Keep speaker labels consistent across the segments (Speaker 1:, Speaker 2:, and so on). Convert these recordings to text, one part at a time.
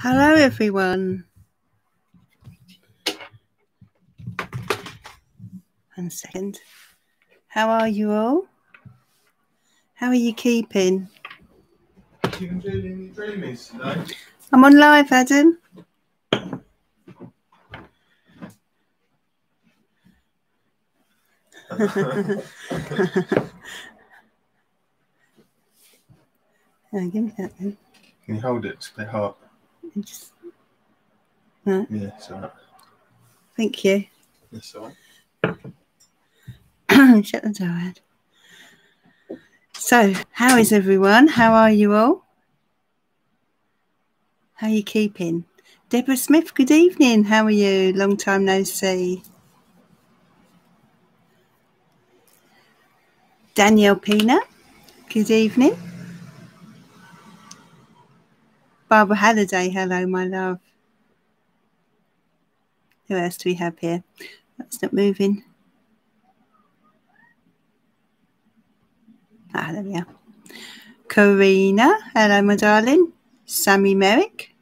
Speaker 1: Hello everyone. 1 second. How are you all? How are you keeping?
Speaker 2: You been doing your dreamies today?
Speaker 1: I'm on live, Adam. Oh, give me that then.
Speaker 2: Can you hold it? It's a bit hot.
Speaker 1: Just, no.
Speaker 2: Yeah, it's alright.
Speaker 1: Thank you.
Speaker 2: It's alright.
Speaker 1: Shut the door, Ad. So, how is everyone? How are you all? How are you keeping? Deborah Smith, good evening. How are you? Long time no see. Danielle Pina, good evening. Barbara Halliday, hello, my love. Who else do we have here? That's not moving. Ah, there we are. Kareena, hello, my darling. Sammy Merrick.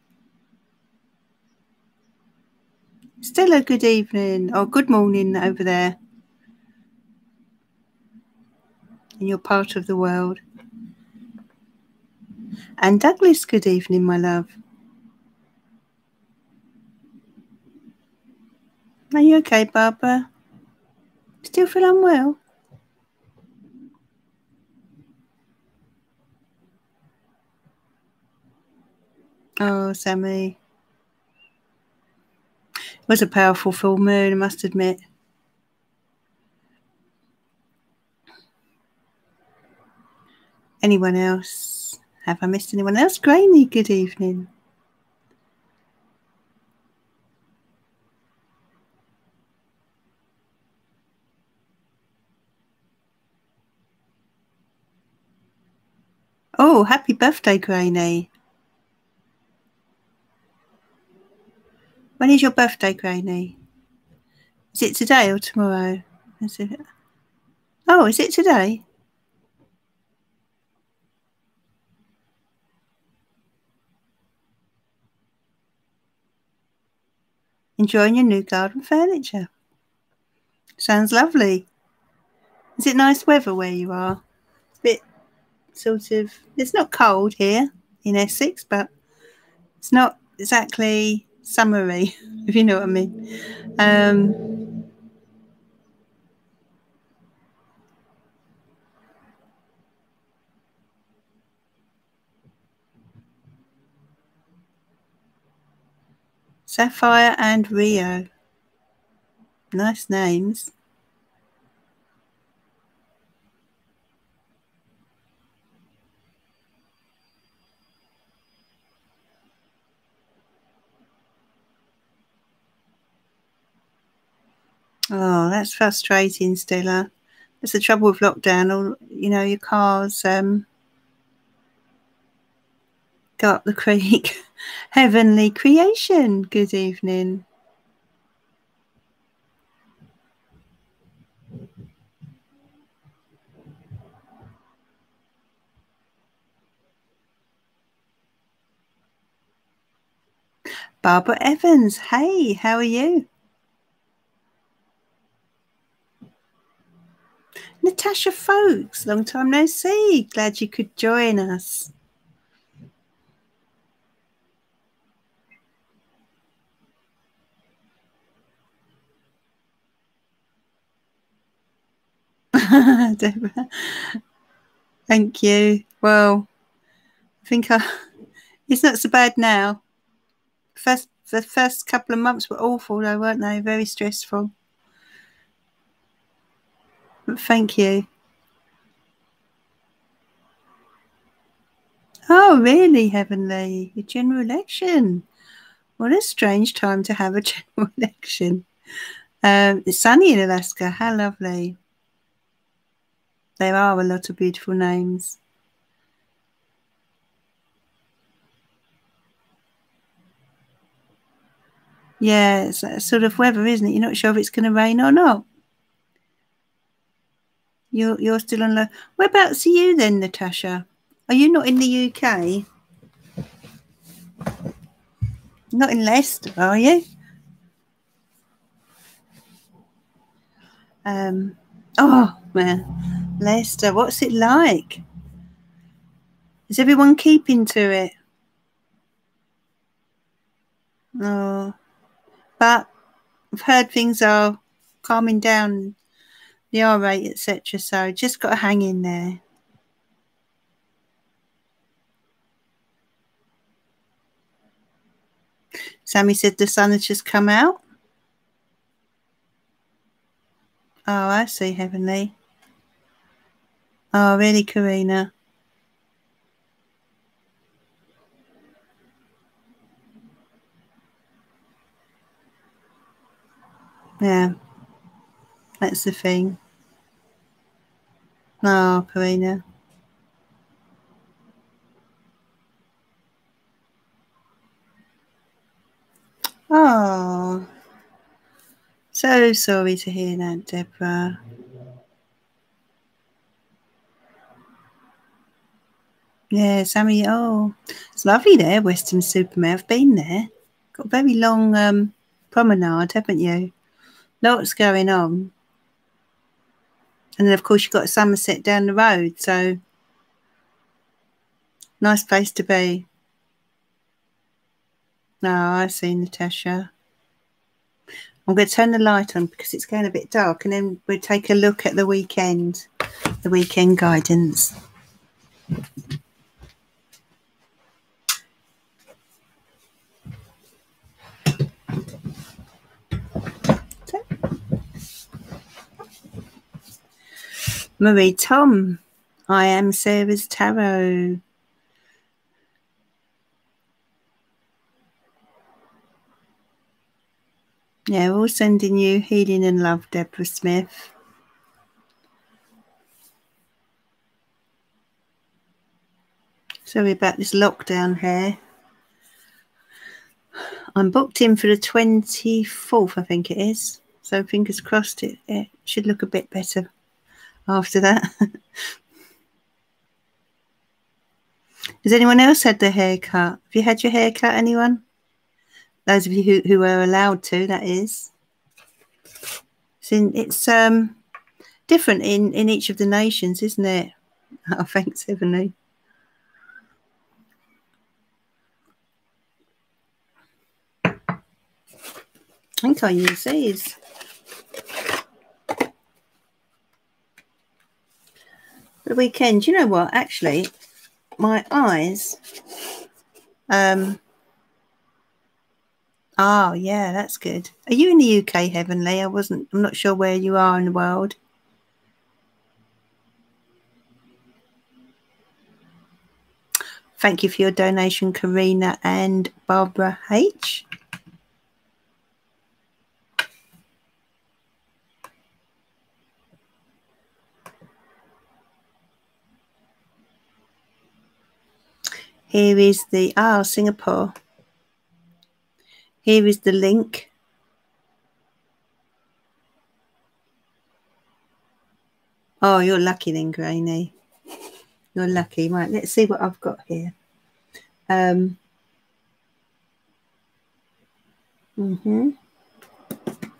Speaker 1: Stella, good evening. Or good morning over there. In your part of the world. And Douglas, good evening, my love. Are you okay, Barbara? Still feel unwell? Oh, Sammy. It was a powerful full moon, I must admit. Anyone else? Have I missed anyone else? Grainy, good evening. Oh, happy birthday, Grainy. When is your birthday, Grainy? Is it today or tomorrow? Is it? Oh, is it today? Enjoying your new garden furniture. Sounds lovely. Is it nice weather where you are? It's a bit sort of, it's not cold here in Essex, but it's not exactly summery, if you know what I mean. Sapphire and Rio. Nice names. Oh, that's frustrating, Stella. That's the trouble with lockdown. All, you know, your cars go up the creek. Heavenly creation. Good evening. Barbara Evans. Hey, how are you? Natasha Folks, long time no see. Glad you could join us. Deborah. Thank you. Well, I think it's not so bad now. The first couple of months were awful though, weren't they? Very stressful. But thank you. Oh, really, Heavenly? A general election. What a strange time to have a general election. It's sunny in Alaska. How lovely. There are a lot of beautiful names. Yeah, it's that sort of weather, isn't it? You're not sure if it's going to rain or not. You're still on low. Whereabouts are you then, Natasha? Are you not in the UK? Not in Leicester, are you? Oh, man. Leicester, what's it like? Is everyone keeping to it? Oh, but I've heard things are calming down, the R rate, etc. So just got to hang in there. Sammy said the sun has just come out. Oh, I see, Heavenly. Oh, really, Kareena? Yeah, that's the thing. Oh, Kareena. Oh, so sorry to hear that, Deborah. Yeah, Sammy. Oh, it's lovely there, Weston-super-Mare. I've been there. Got a very long promenade, haven't you? Lots going on. And then, of course, you've got Somerset down the road. So, nice place to be. No, I see, Natasha. I'm going to turn the light on because it's going a bit dark. And then we'll take a look at the weekend guidance. Marie Tom, I am Sarah's Tarot. Yeah, we're all sending you healing and love, Deborah Smith. Sorry about this lockdown here. I'm booked in for the 24th, I think it is. So fingers crossed it should look a bit better after that. Has anyone else had their hair cut? Have you had your hair cut, anyone? Those of you who are allowed to, that is. It's different in each of the nations, isn't it? Oh, thanks, Heavenly. I think I use these. For the weekend, you know what? Actually, my eyes. Oh, yeah, that's good. Are you in the UK, Heavenly? I'm not sure where you are in the world. Thank you for your donation, Kareena and Barbara H. Here is the, Singapore. Here is the link. Oh, you're lucky then, Granny. You're lucky. Right, let's see what I've got here.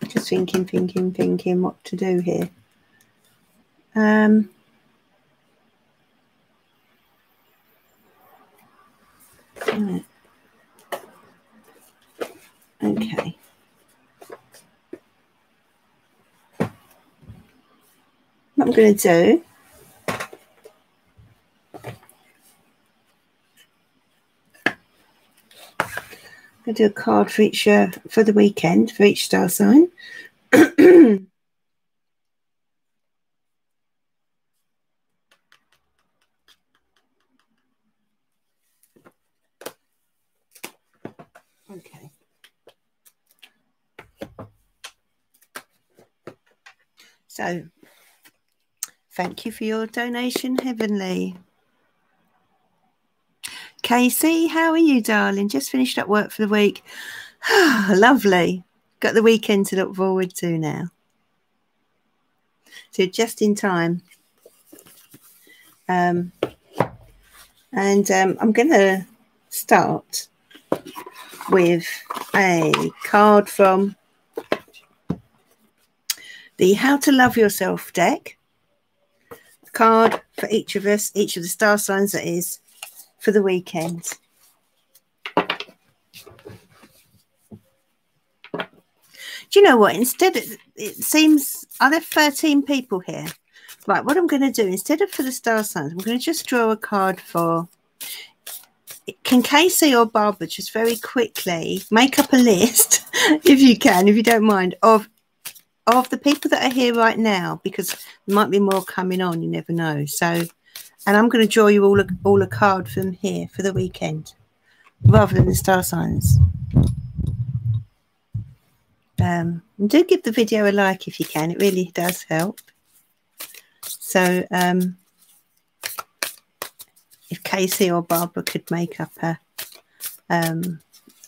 Speaker 1: Just thinking what to do here. Right. Okay. What I'm going to do, I'm going to do a card for each for the weekend for each star sign. Okay. So, thank you for your donation, Heavenly. Casey, how are you, darling? Just finished up work for the week. Lovely. Got the weekend to look forward to now. So just in time. I'm going to start with a card from the How to Love Yourself deck. A card for each of us, each of the star signs that is, for the weekend. Do you know what? Instead, it seems, are there 13 people here? Right, what I'm going to do, instead of for the star signs, I'm going to just draw a card for... Can Casey or Barbara just very quickly make up a list, if you can, if you don't mind, of the people that are here right now, because there might be more coming on, you never know. So, and I'm going to draw you all a card from here for the weekend, rather than the star signs. Do give the video a like if you can, it really does help. So if Casey or Barbara could make up a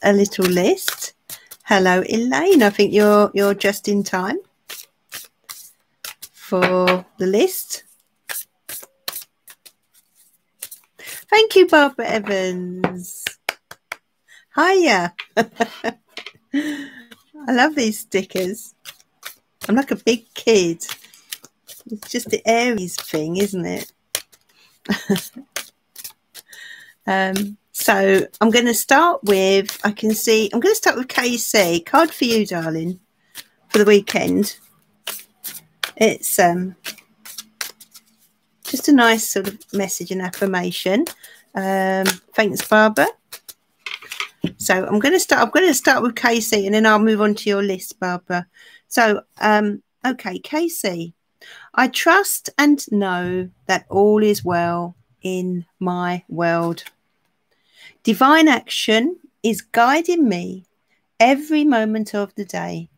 Speaker 1: little list. Hello Elaine, I think you're just in time for the list. Thank you, Barbara Evans. Hiya. I love these stickers. I'm like a big kid. It's just the Aries thing, isn't it? So I'm going to start with, I'm going to start with KC. Card for you, darling, for the weekend. It's just a nice sort of message and affirmation. Thanks, Barbara. So I'm going to start with Casey, and then I'll move on to your list, Barbara. So, okay, Casey, I trust and know that all is well in my world. Divine action is guiding me every moment of the day.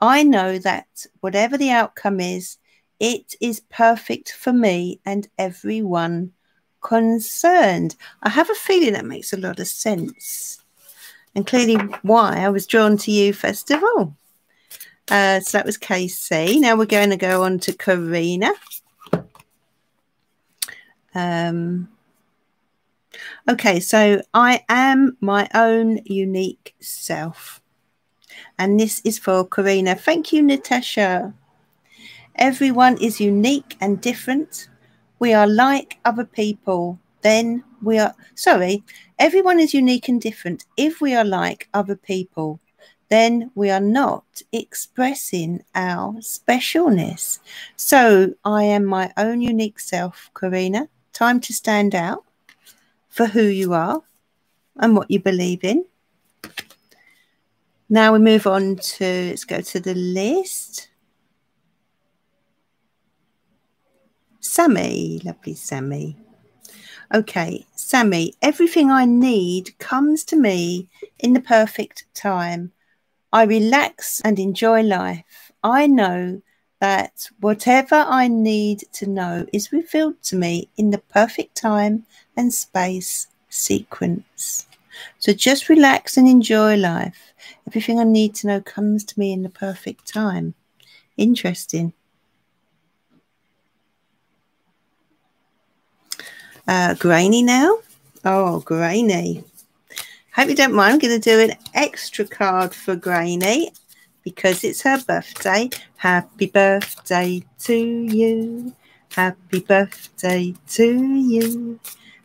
Speaker 1: I know that whatever the outcome is, it is perfect for me and everyone concerned. I have a feeling that makes a lot of sense. And clearly why I was drawn to you first of all. So that was KC. Now we're going to go on to Kareena. Okay, so I am my own unique self. And this is for Kareena. Thank you, Natasha. Everyone is unique and different. We are like other people. Then we are, everyone is unique and different. If we are like other people, then we are not expressing our specialness. So I am my own unique self, Kareena. Time to stand out for who you are and what you believe in. Now we move on to, let's go to the list. Sammy, lovely Sammy. Okay, Sammy, everything I need comes to me in the perfect time. I relax and enjoy life. I know that whatever I need to know is revealed to me in the perfect time and space sequence. So just relax and enjoy life. Everything I need to know comes to me in the perfect time. Interesting. Grainy now. Oh, Grainy. Hope you don't mind. I'm going to do an extra card for Grainy because it's her birthday. Happy birthday to you. Happy birthday to you.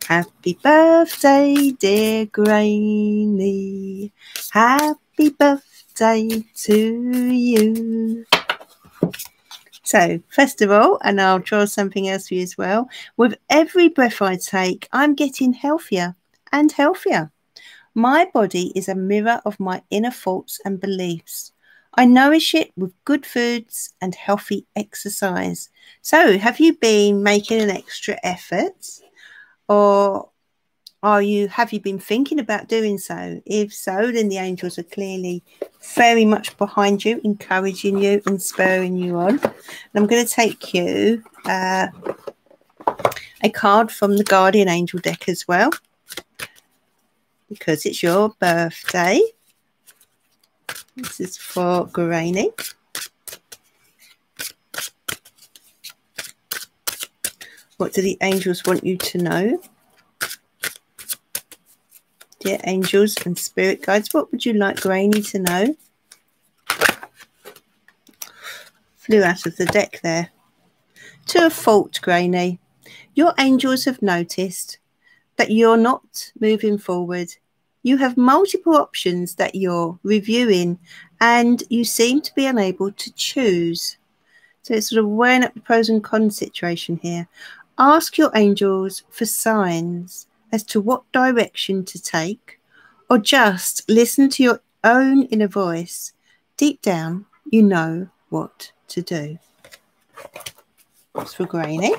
Speaker 1: Happy birthday, dear Grainy. Happy birthday to you. So, first of all, and I'll draw something else for you as well. With every breath I take, I'm getting healthier and healthier. My body is a mirror of my inner thoughts and beliefs. I nourish it with good foods and healthy exercise. So, have you been making an extra effort? Or have you been thinking about doing so? If so, then the angels are clearly very much behind you, encouraging you and spurring you on. And I'm going to take you a card from the Guardian Angel deck as well, because it's your birthday. This is for Grainy. What do the angels want you to know? Dear angels and spirit guides, what would you like Granny to know? Flew out of the deck there. To a fault, Granny. Your angels have noticed that you're not moving forward. You have multiple options that you're reviewing and you seem to be unable to choose. So it's sort of weighing up the pros and cons situation here. Ask your angels for signs as to what direction to take, or just listen to your own inner voice. Deep down, you know what to do. That's for Granny.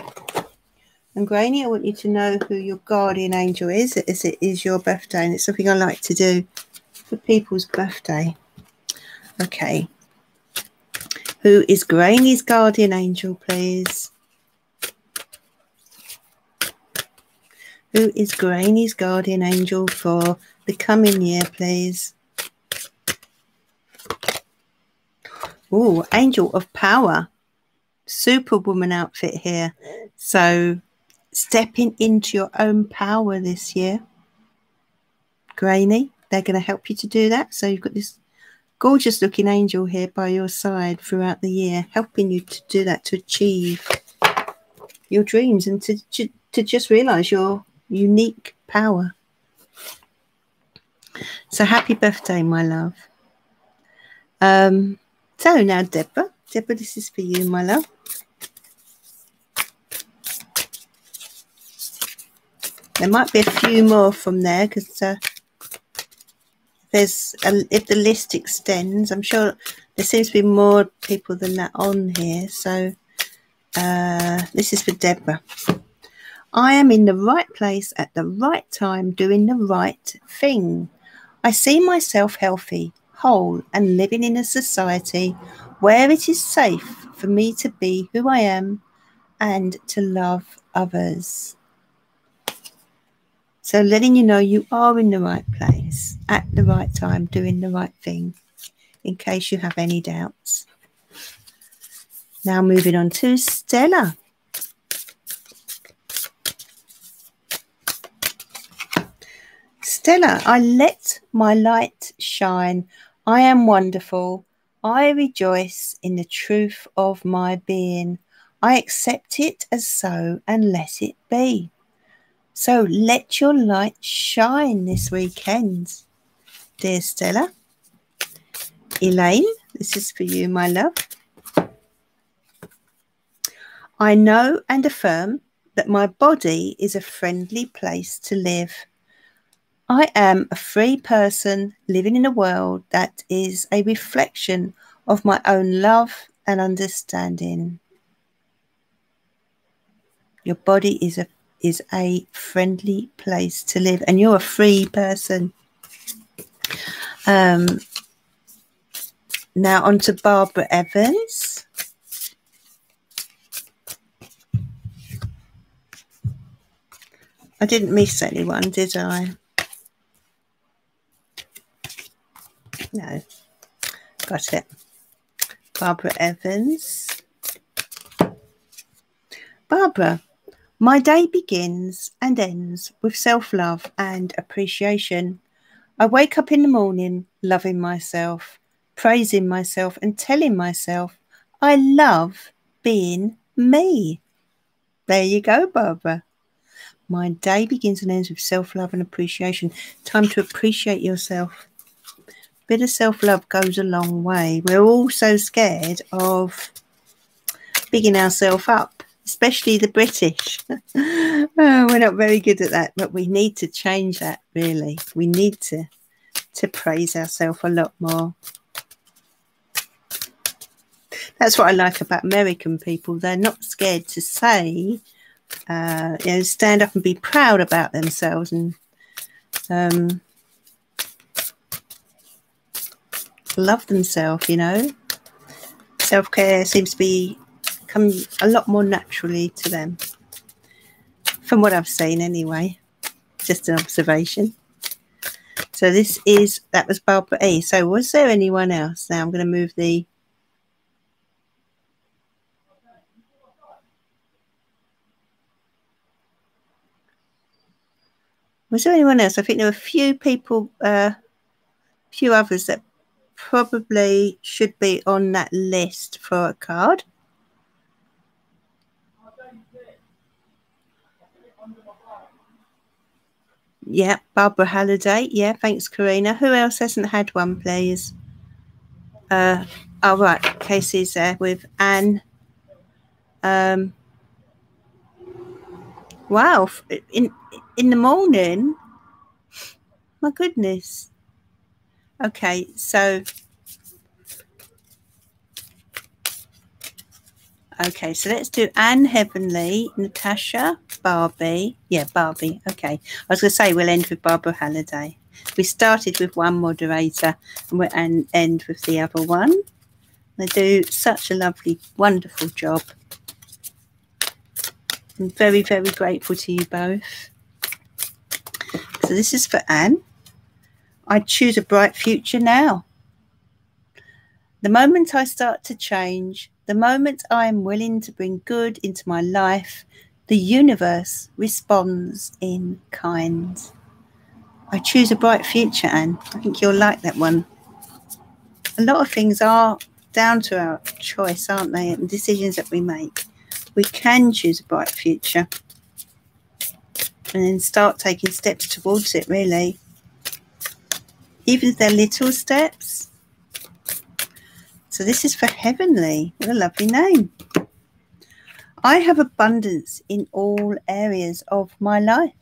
Speaker 1: And Granny, I want you to know who your guardian angel is, as it is your birthday, and it's something I like to do for people's birthday. Okay. Who is Granny's guardian angel, please? Who is Granny's guardian angel for the coming year, please? Oh, angel of power. Superwoman outfit here. So stepping into your own power this year. Granny, they're going to help you to do that. So you've got this gorgeous looking angel here by your side throughout the year, helping you to do that, to achieve your dreams and to just realize your unique power. So happy birthday, my love. So now Deborah, this is for you, my love. There might be a few more from there because if the list extends, I'm sure there seems to be more people than that on here. So this is for Deborah. I am in the right place at the right time, doing the right thing. I see myself healthy, whole, and living in a society where it is safe for me to be who I am and to love others. So letting you know you are in the right place at the right time, doing the right thing, in case you have any doubts. Now moving on to Stella. Stella, I let my light shine. I am wonderful. I rejoice in the truth of my being. I accept it as so and let it be. So let your light shine this weekend, dear Stella. Elaine, this is for you, my love. I know and affirm that my body is a friendly place to live. I am a free person living in a world that is a reflection of my own love and understanding. Your body is a friendly place to live, and you're a free person. Now on to Barbara Evans. I didn't miss anyone, did I? No. Got it. Barbara Evans. Barbara, my day begins and ends with self-love and appreciation. I wake up in the morning loving myself, praising myself and telling myself I love being me. There you go, Barbara. My day begins and ends with self-love and appreciation. Time to appreciate yourself. A bit of self-love goes a long way. We're all so scared of bigging ourselves up, especially the British. We're not very good at that, but we need to change that, really. We need to praise ourselves a lot more. That's what I like about American people. They're not scared to say, stand up and be proud about themselves and love themselves, Self-care seems to come a lot more naturally to them. From what I've seen anyway. Just an observation. So that was Barbara E. So was there anyone else? Now I'm going to move the... Was there anyone else? I think there were a few people, few others that probably should be on that list for a card. Yeah, Barbara Halliday. Yeah, thanks, Kareena. Who else hasn't had one, please? Oh, right. Casey's there with Anne. Wow. In the morning? My goodness. Okay, so... Okay, so let's do Anne, Heavenly, Natasha, Barbie. Yeah, Barbie. Okay. I was going to say we'll end with Barbara Halliday. We started with one moderator and we'll end with the other one. They do such a lovely, wonderful job. I'm very, very grateful to you both. So this is for Anne. I choose a bright future now. The moment I start to change, the moment I am willing to bring good into my life, the universe responds in kind. I choose a bright future, Anne. I think you'll like that one. A lot of things are down to our choice, aren't they? And decisions that we make. We can choose a bright future. And then start taking steps towards it, really. Even if they're little steps. So this is for Heavenly. What a lovely name. I have abundance in all areas of my life.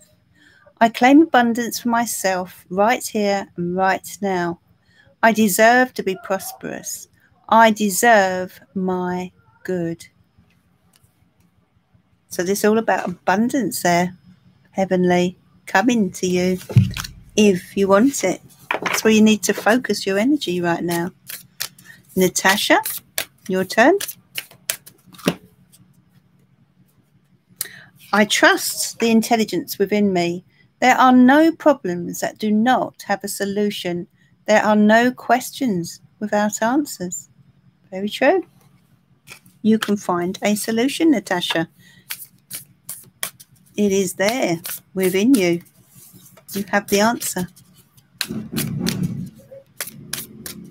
Speaker 1: I claim abundance for myself right here and right now. I deserve to be prosperous. I deserve my good. So this is all about abundance there, Heavenly, coming to you if you want it. That's where you need to focus your energy right now. Natasha, your turn. I trust the intelligence within me. There are no problems that do not have a solution. There are no questions without answers. Very true. You can find a solution, Natasha. It is there within you. You have the answer.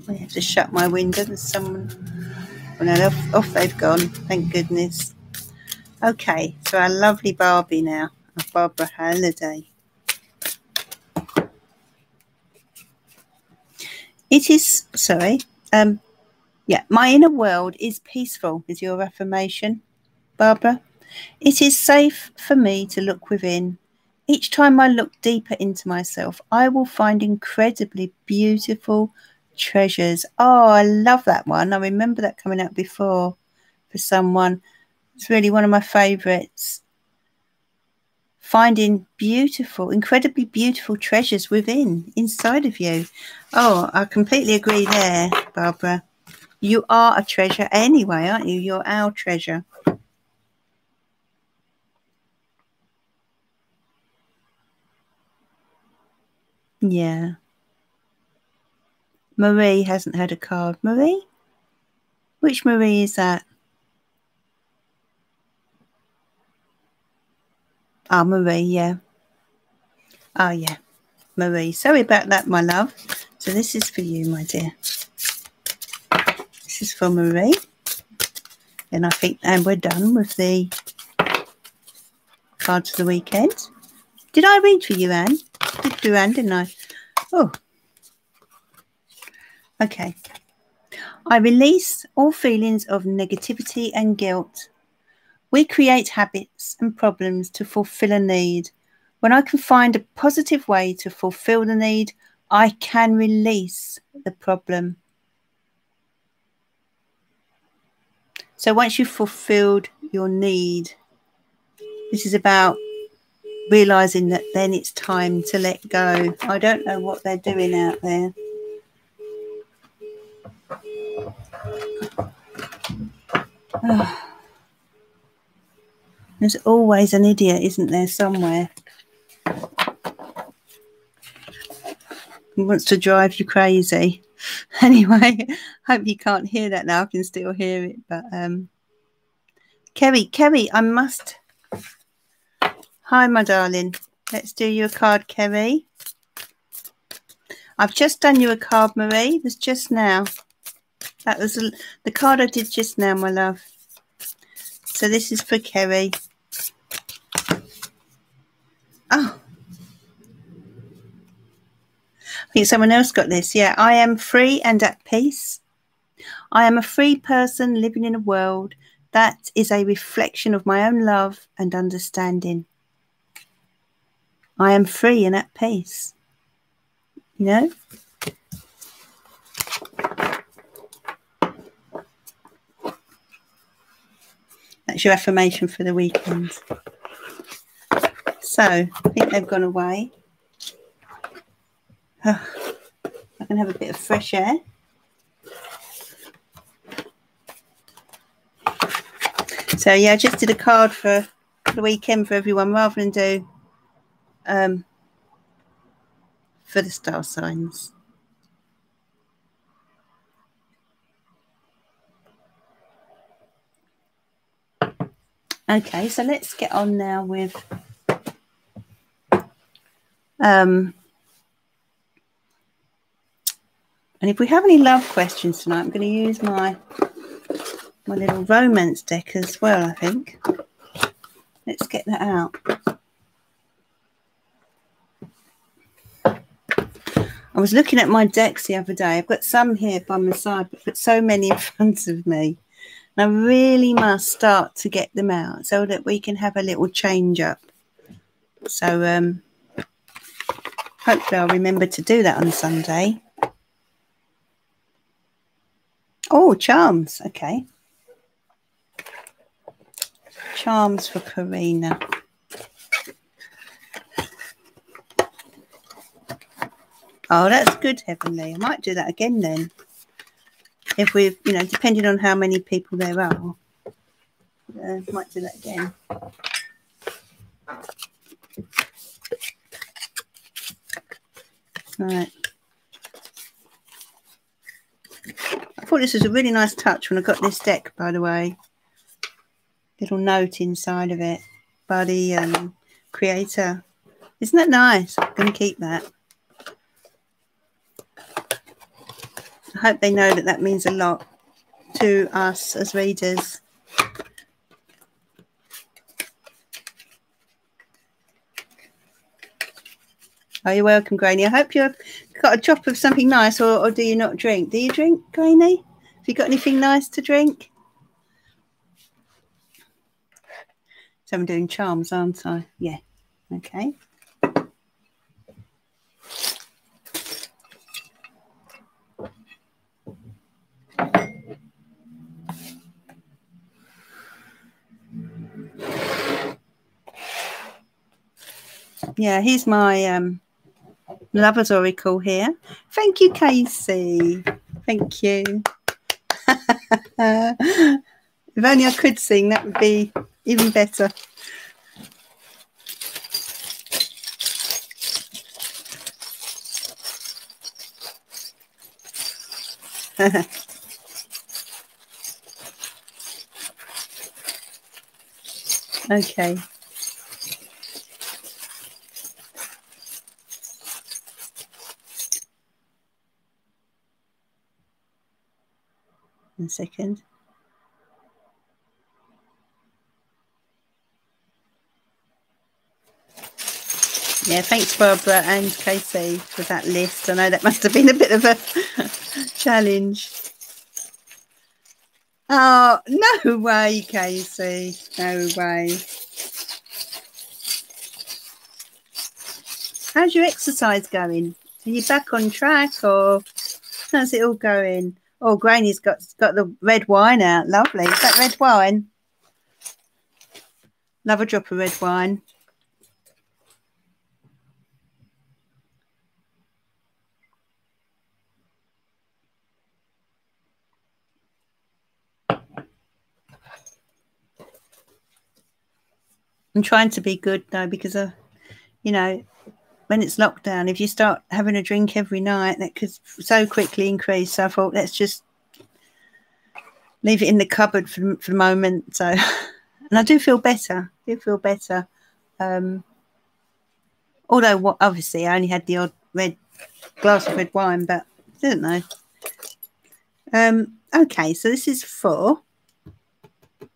Speaker 1: I have to shut my window. There's someone. Oh no, off they've gone. Thank goodness. Okay, so our lovely Barbie now. Barbara Halliday. It is, sorry. Yeah, my inner world is peaceful, is your affirmation, Barbara. It is safe for me to look within. Each time I look deeper into myself, I will find incredibly beautiful treasures. Oh, I love that one. I remember that coming out before for someone. It's really one of my favourites. Finding beautiful, incredibly beautiful treasures within, inside of you. Oh, I completely agree there, Barbara. You are a treasure anyway, aren't you? You're our treasure. Yeah. Marie hasn't had a card. Marie? Which Marie is that? Oh, Marie, yeah. Oh, yeah. Marie. Sorry about that, my love. So this is for you, my dear. This is for Marie. And I think, and we're done with the cards for the weekend. Did I read for you, Anne? I did do Anne, didn't I? Oh. Okay. I release all feelings of negativity and guilt. We create habits and problems to fulfill a need. When I can find a positive way to fulfill the need, I can release the problem. So once you've fulfilled your need, this is about realising that then it's time to let go. I don't know what they're doing out there. Oh. There's always an idiot, isn't there, somewhere? Who wants to drive you crazy. Anyway, hope you can't hear that now. I can still hear it. But Kerry, I must... Hi, my darling. Let's do you a card, Carrie. I've just done you a card, Marie. It was just now. That was the card I did just now, my love. So this is for Carrie. Oh. I think someone else got this. Yeah. I am free and at peace. I am a free person living in a world that is a reflection of my own love and understanding. I am free and at peace. You know? That's your affirmation for the weekend. So, I think they've gone away. I can have a bit of fresh air. So, yeah, I just did a card for the weekend for everyone rather than do for the star signs. Okay, so let's get on now with and if we have any love questions tonight, I'm going to use my little romance deck as well, I think. Let's get that out. I was looking at my decks the other day. I've got some here by my side, but I've got so many in front of me. And I really must start to get them out so that we can have a little change up. So hopefully I'll remember to do that on Sunday. Oh, charms. Okay. Charms for Kareena. Oh, that's good, Heavenly. I might do that again then. If we've, you know, depending on how many people there are. Might do that again. Right. I thought this was a really nice touch when I got this deck, by the way. Little note inside of it by the creator. Isn't that nice? I'm going to keep that. I hope they know that that means a lot to us as readers. Oh, you're welcome, Granny. I hope you've got a drop of something nice, or do you not drink? Do you drink, Granny? Have you got anything nice to drink? So I'm doing charms, aren't I? Yeah. Okay. Yeah, here's my Lover's Oracle here. Thank you, Casey. Thank you. If only I could sing, that would be even better. Okay. One second. Yeah, thanks, Barbara and Casey, for that list. I know that must have been a bit of a challenge. Oh, no way, Casey. No way. How's your exercise going? Are you back on track, or how's it all going? Oh, Granny's got the red wine out. Lovely. Is that red wine? Love a drop of red wine. I'm trying to be good though, because you know, when it's lockdown, if you start having a drink every night, that could so quickly increase. So I thought, let's just leave it in the cupboard for the moment. So, and I do feel better. Although, obviously, I only had the odd glass of red wine, but I don't know. Okay, so this is for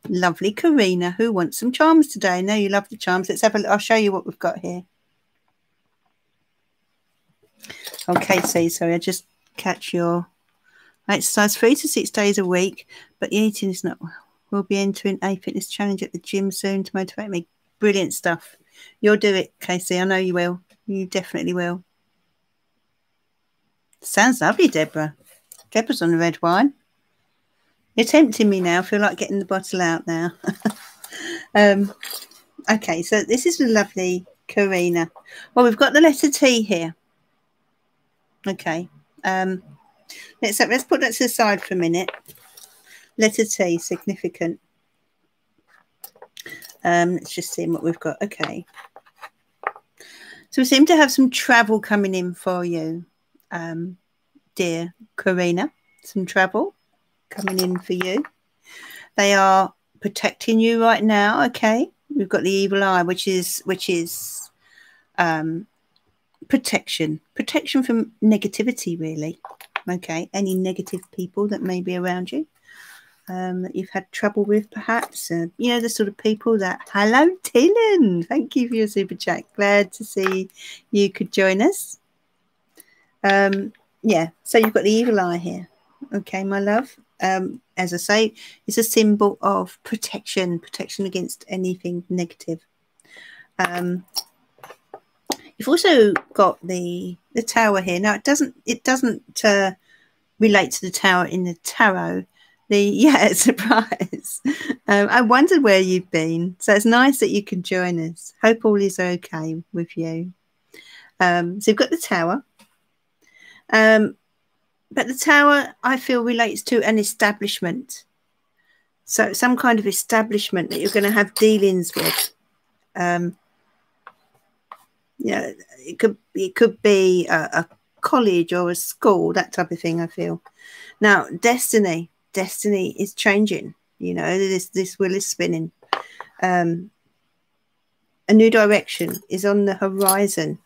Speaker 1: lovely Kareena, who wants some charms today. I know you love the charms. Let's have a look. I'll show you what we've got here. Okay, so sorry, I just catch your exercise 3 to 6 days a week, but the eating is not. We'll be entering a fitness challenge at the gym soon to motivate me. Brilliant stuff. You'll do it, Casey. I know you will. You definitely will. Sounds lovely, Deborah. Deborah's on the red wine. You're tempting me now. I feel like getting the bottle out now. Okay, so this is the lovely Kareena. Well, we've got the letter T here. Okay. Let's put that to the side for a minute. Letter T, significant. Let's just see what we've got. Okay. So we seem to have some travel coming in for you, dear Kareena. Some travel coming in for you. They are protecting you right now. Okay. We've got the evil eye, which is protection from negativity, really. Okay. Any negative people that may be around you, that you've had trouble with, perhaps. You know, the sort of people that, hello, Tillen. Thank you for your super chat. Glad to see you could join us. Yeah, so you've got the evil eye here. Okay, my love. As I say, it's a symbol of protection against anything negative. You've also got the tower here. Now, it doesn't relate to the tower in the tarot. Yeah, surprise. I wondered where you've been. So it's nice that you can join us. Hope all is okay with you. So you've got the tower. But the tower, I feel, relates to an establishment. So some kind of establishment that you're going to have dealings with. Yeah, it could be a college or a school, that type of thing, I feel. Now, destiny is changing. You know, this wheel is spinning. A new direction is on the horizon.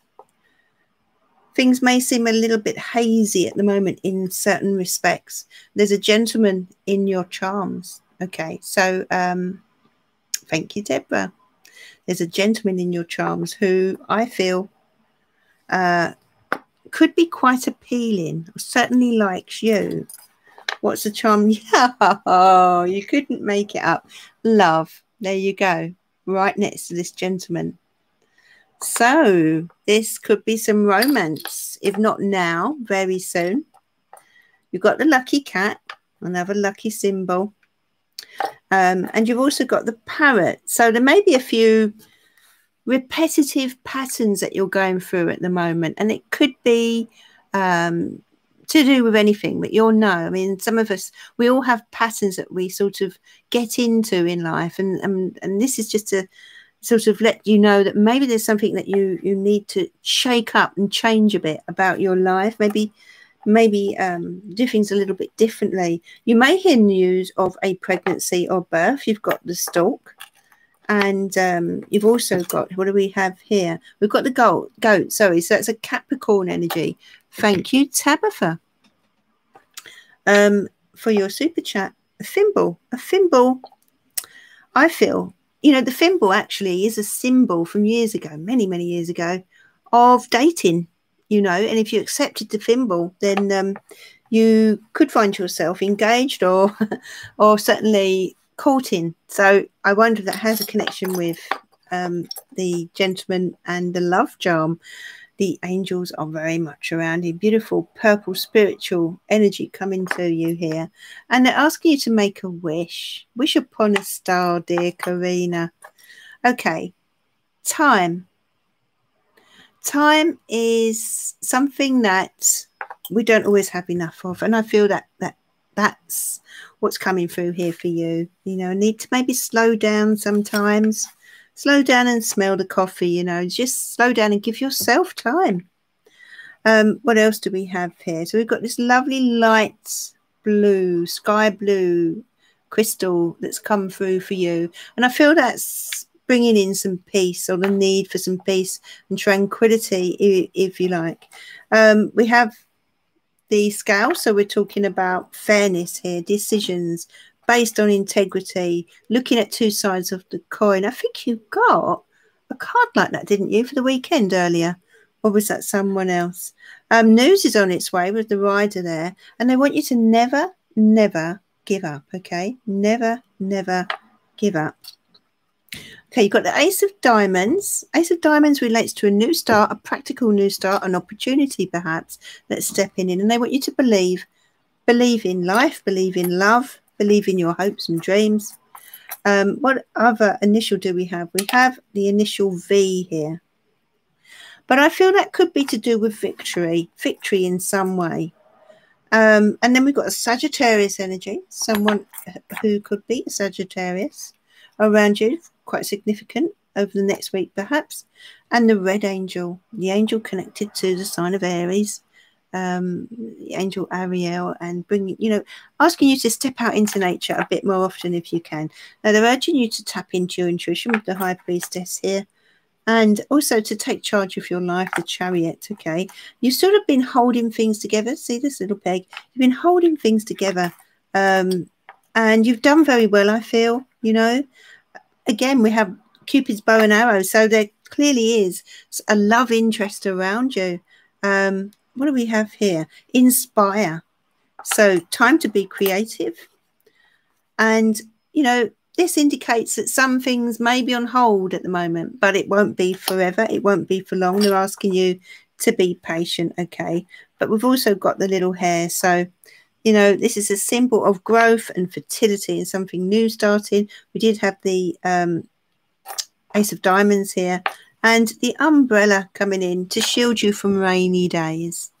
Speaker 1: Things may seem a little bit hazy at the moment in certain respects. There's a gentleman in your charms. Okay, so thank you, Deborah. There's a gentleman in your charms who I feel could be quite appealing, certainly likes you. What's the charm? Oh, you couldn't make it up. Love. There you go. Right next to this gentleman. So this could be some romance, if not now, very soon. You've got the lucky cat, another lucky symbol. And you've also got the parrot. So there may be a few repetitive patterns that you're going through at the moment. And it could be to do with anything, but you'll know. I mean, some of us, we all have patterns that we sort of get into in life. And this is just to sort of let you know that maybe there's something that you need to shake up and change a bit about your life. Maybe do things a little bit differently. You may hear news of a pregnancy or birth. You've got the stalk, and you've also got, what do we have here? We've got the goat. Sorry, so that's a Capricorn energy. Thank you, Tabitha, for your super chat. A thimble. I feel, you know, the thimble actually is a symbol from years ago, many years ago, of dating. You know, and if you accepted the thimble, then you could find yourself engaged or certainly courting. So I wonder if that has a connection with the gentleman and the love charm. The angels are very much around you. Beautiful purple spiritual energy coming to you here. And they're asking you to make a wish. Wish upon a star, dear Kareena. Okay, time. Time is something that we don't always have enough of, and I feel that's what's coming through here for you. You know, need to maybe slow down sometimes. Slow down and smell the coffee, you know, just slow down and give yourself time. What else do we have here? So we've got this lovely light blue, sky blue crystal that's come through for you, and I feel that's bringing in some peace, or the need for some peace and tranquility, if you like. We have the scale, so we're talking about fairness here, decisions based on integrity, looking at two sides of the coin. I think you got a card like that, didn't you, for the weekend earlier? Or was that someone else? News is on its way with the rider there, and they want you to never, never give up, okay? Never, never give up. Okay, you've got the Ace of Diamonds. Ace of Diamonds relates to a new start, a practical new start, an opportunity perhaps that's stepping in. And they want you to believe in life, believe in love, believe in your hopes and dreams. What other initial do we have? We have the initial V here. But I feel that could be to do with victory in some way. And then we've got a Sagittarius energy, someone who could be a Sagittarius around you, quite significant over the next week perhaps. And the Red Angel, the angel connected to the sign of Aries, the angel Ariel, and bringing, asking you to step out into nature a bit more often if you can. Now they're urging you to tap into your intuition with the High Priestess here, and also to take charge of your life, the Chariot. Okay, you've sort of been holding things together. See this little peg? You've been holding things together, and you've done very well, I feel. Again, we have Cupid's bow and arrow, so there clearly is a love interest around you. What do we have here? Inspire. So time to be creative. And, this indicates that some things may be on hold at the moment, but it won't be forever. It won't be for long. They're asking you to be patient, okay? But we've also got the little hare. So, this is a symbol of growth and fertility and something new starting. We did have the Ace of Diamonds here, and the umbrella coming in to shield you from rainy days.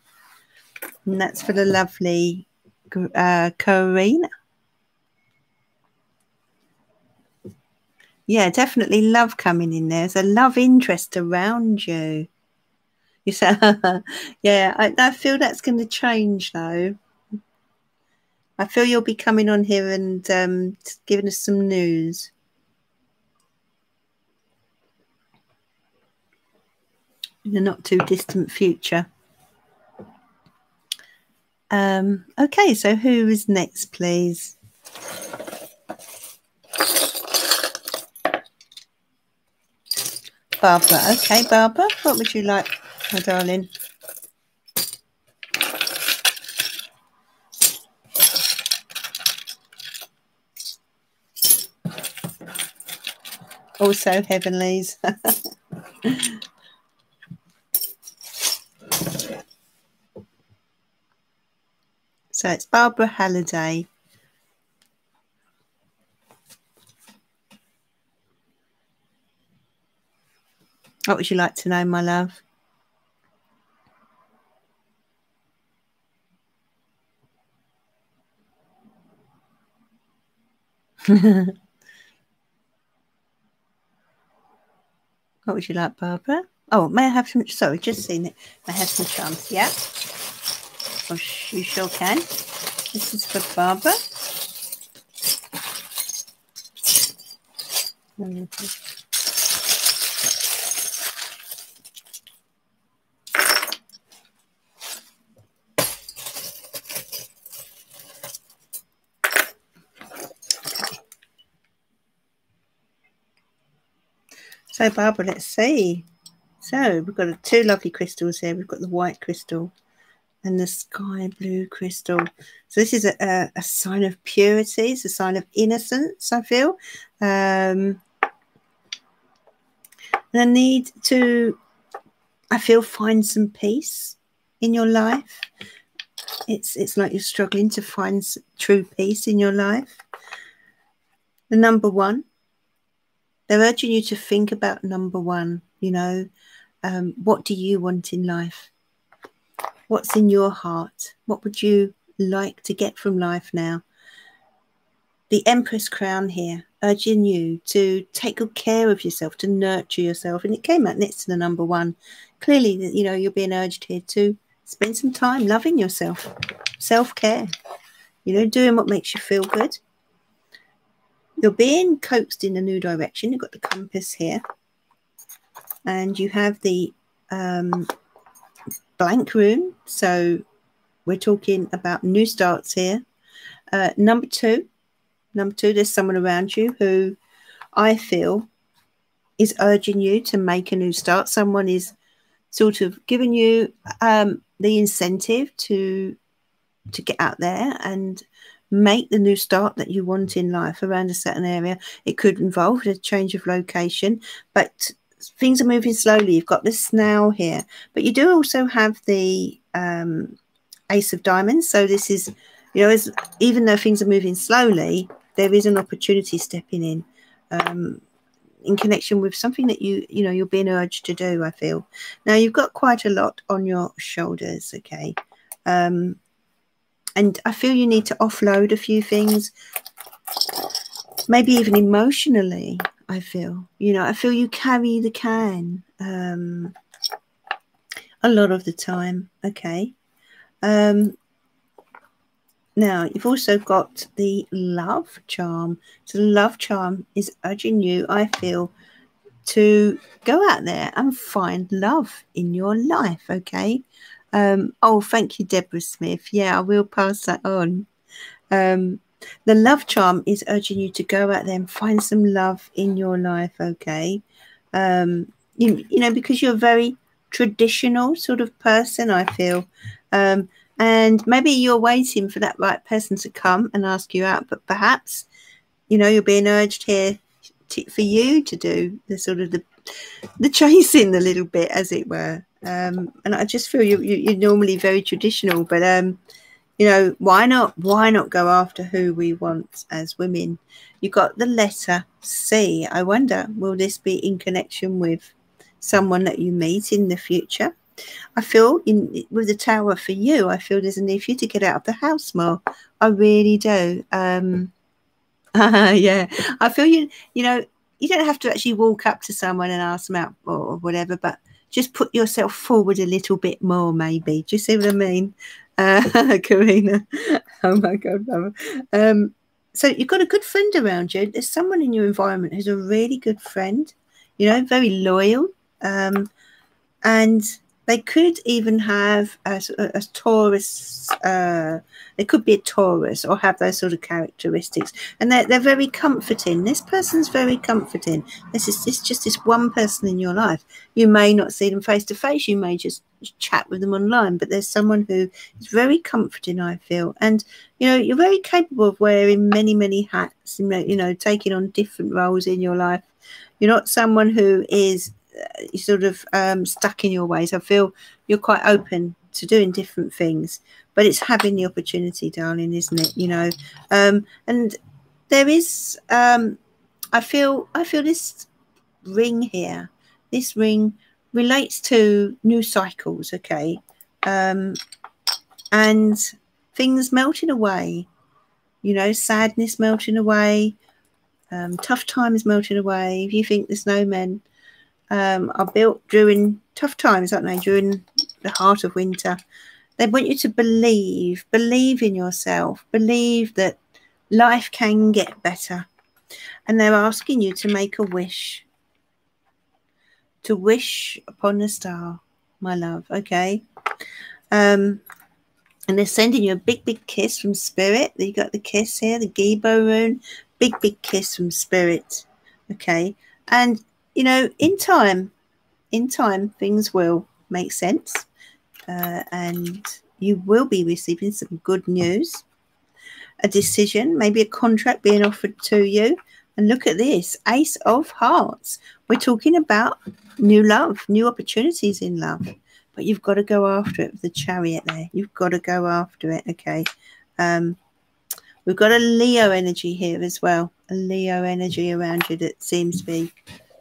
Speaker 1: And that's for the lovely Kareena. Yeah, definitely love coming in there. There's a love interest around you. You say, yeah, I feel that's going to change though. I feel you'll be coming on here and giving us some news. In the not too distant future. Okay, so who is next, please? Barbara. Okay, Barbara, what would you like, my darling? Also heavenlies. So it's Barbara Halliday. What would you like to know, my love? What would you like, Barbara? Oh, may I have some? Sorry, just seen it. May I have some charms? Yeah. Oh, you sure can. This is for Barbara. So, Barbara, let's see. So, we've got two lovely crystals here. We've got the white crystal and the sky blue crystal. So, this is a sign of purity. It's a sign of innocence, I feel. And a need to, I feel, find some peace in your life. It's like you're struggling to find true peace in your life. The number one. They're urging you to think about number one, what do you want in life? What's in your heart? What would you like to get from life now? The Empress crown here, urging you to take good care of yourself, to nurture yourself. And it came out next to the number one. Clearly, you're being urged here to spend some time loving yourself, self-care, doing what makes you feel good. you're being coaxed in a new direction. You've got the compass here, and you have the blank room. So we're talking about new starts here. Number two, there's someone around you who I feel is urging you to make a new start. Someone is sort of giving you the incentive to get out there and make the new start that you want in life around a certain area. It could involve a change of location, but things are moving slowly. You've got the snail here, but you do also have the Ace of Diamonds. So this is, you know, even though things are moving slowly, there is an opportunity stepping in connection with something that you're being urged to do, I feel. Now, you've got quite a lot on your shoulders, okay? And I feel you need to offload a few things, maybe even emotionally, I feel. I feel you carry the can a lot of the time, okay? Now, you've also got the love charm. So the love charm is urging you, I feel, to go out there and find love in your life, okay? Oh, thank you, Deborah Smith. Yeah, I will pass that on. The love charm is urging you to go out there and find some love in your life, okay? Because you're a very traditional sort of person, I feel. And maybe you're waiting for that right person to come and ask you out, but perhaps, you're being urged here for you to do the sort of the chasing a little bit, as it were. And I just feel you're normally very traditional, but why not go after who we want as women? You got the letter C. I wonder, will this be in connection with someone that you meet in the future? I feel with the Tower for you, I feel there's a need for you to get out of the house more. I really do. Yeah, I feel you don't have to actually walk up to someone and ask them out or whatever, but just put yourself forward a little bit more, maybe. Do you see what I mean? Kareena. Oh my God, Mama. So you've got a good friend around you. There's someone in your environment who's a really good friend, very loyal. And they could even have a Taurus. They could be a Taurus or have those sort of characteristics, and they're very comforting. This person's very comforting. It's just this one person in your life. You may not see them face to face. You may just chat with them online, but there's someone who is very comforting, I feel. And you're very capable of wearing many hats. Taking on different roles in your life. You're not someone who is sort of stuck in your ways. I feel you're quite open to doing different things, but it's having the opportunity, darling, isn't it? And there is I feel this ring here. This ring relates to new cycles, okay? And things melting away, sadness melting away, tough times melting away. If you think the snowmen are built during tough times, aren't they? During the heart of winter. They want you to believe in yourself, believe that life can get better. And they're asking you to make a wish, to wish upon a star, my love, okay? And they're sending you a big kiss from Spirit. You got the kiss here, the Gibo rune, big kiss from Spirit, okay? And in time, things will make sense, and you will be receiving some good news, a decision, maybe a contract being offered to you. And look at this, Ace of Hearts. We're talking about new love, new opportunities in love, but you've got to go after it with the Chariot there. You've got to go after it, okay? We've got a Leo energy here as well, a Leo energy around you that seems to be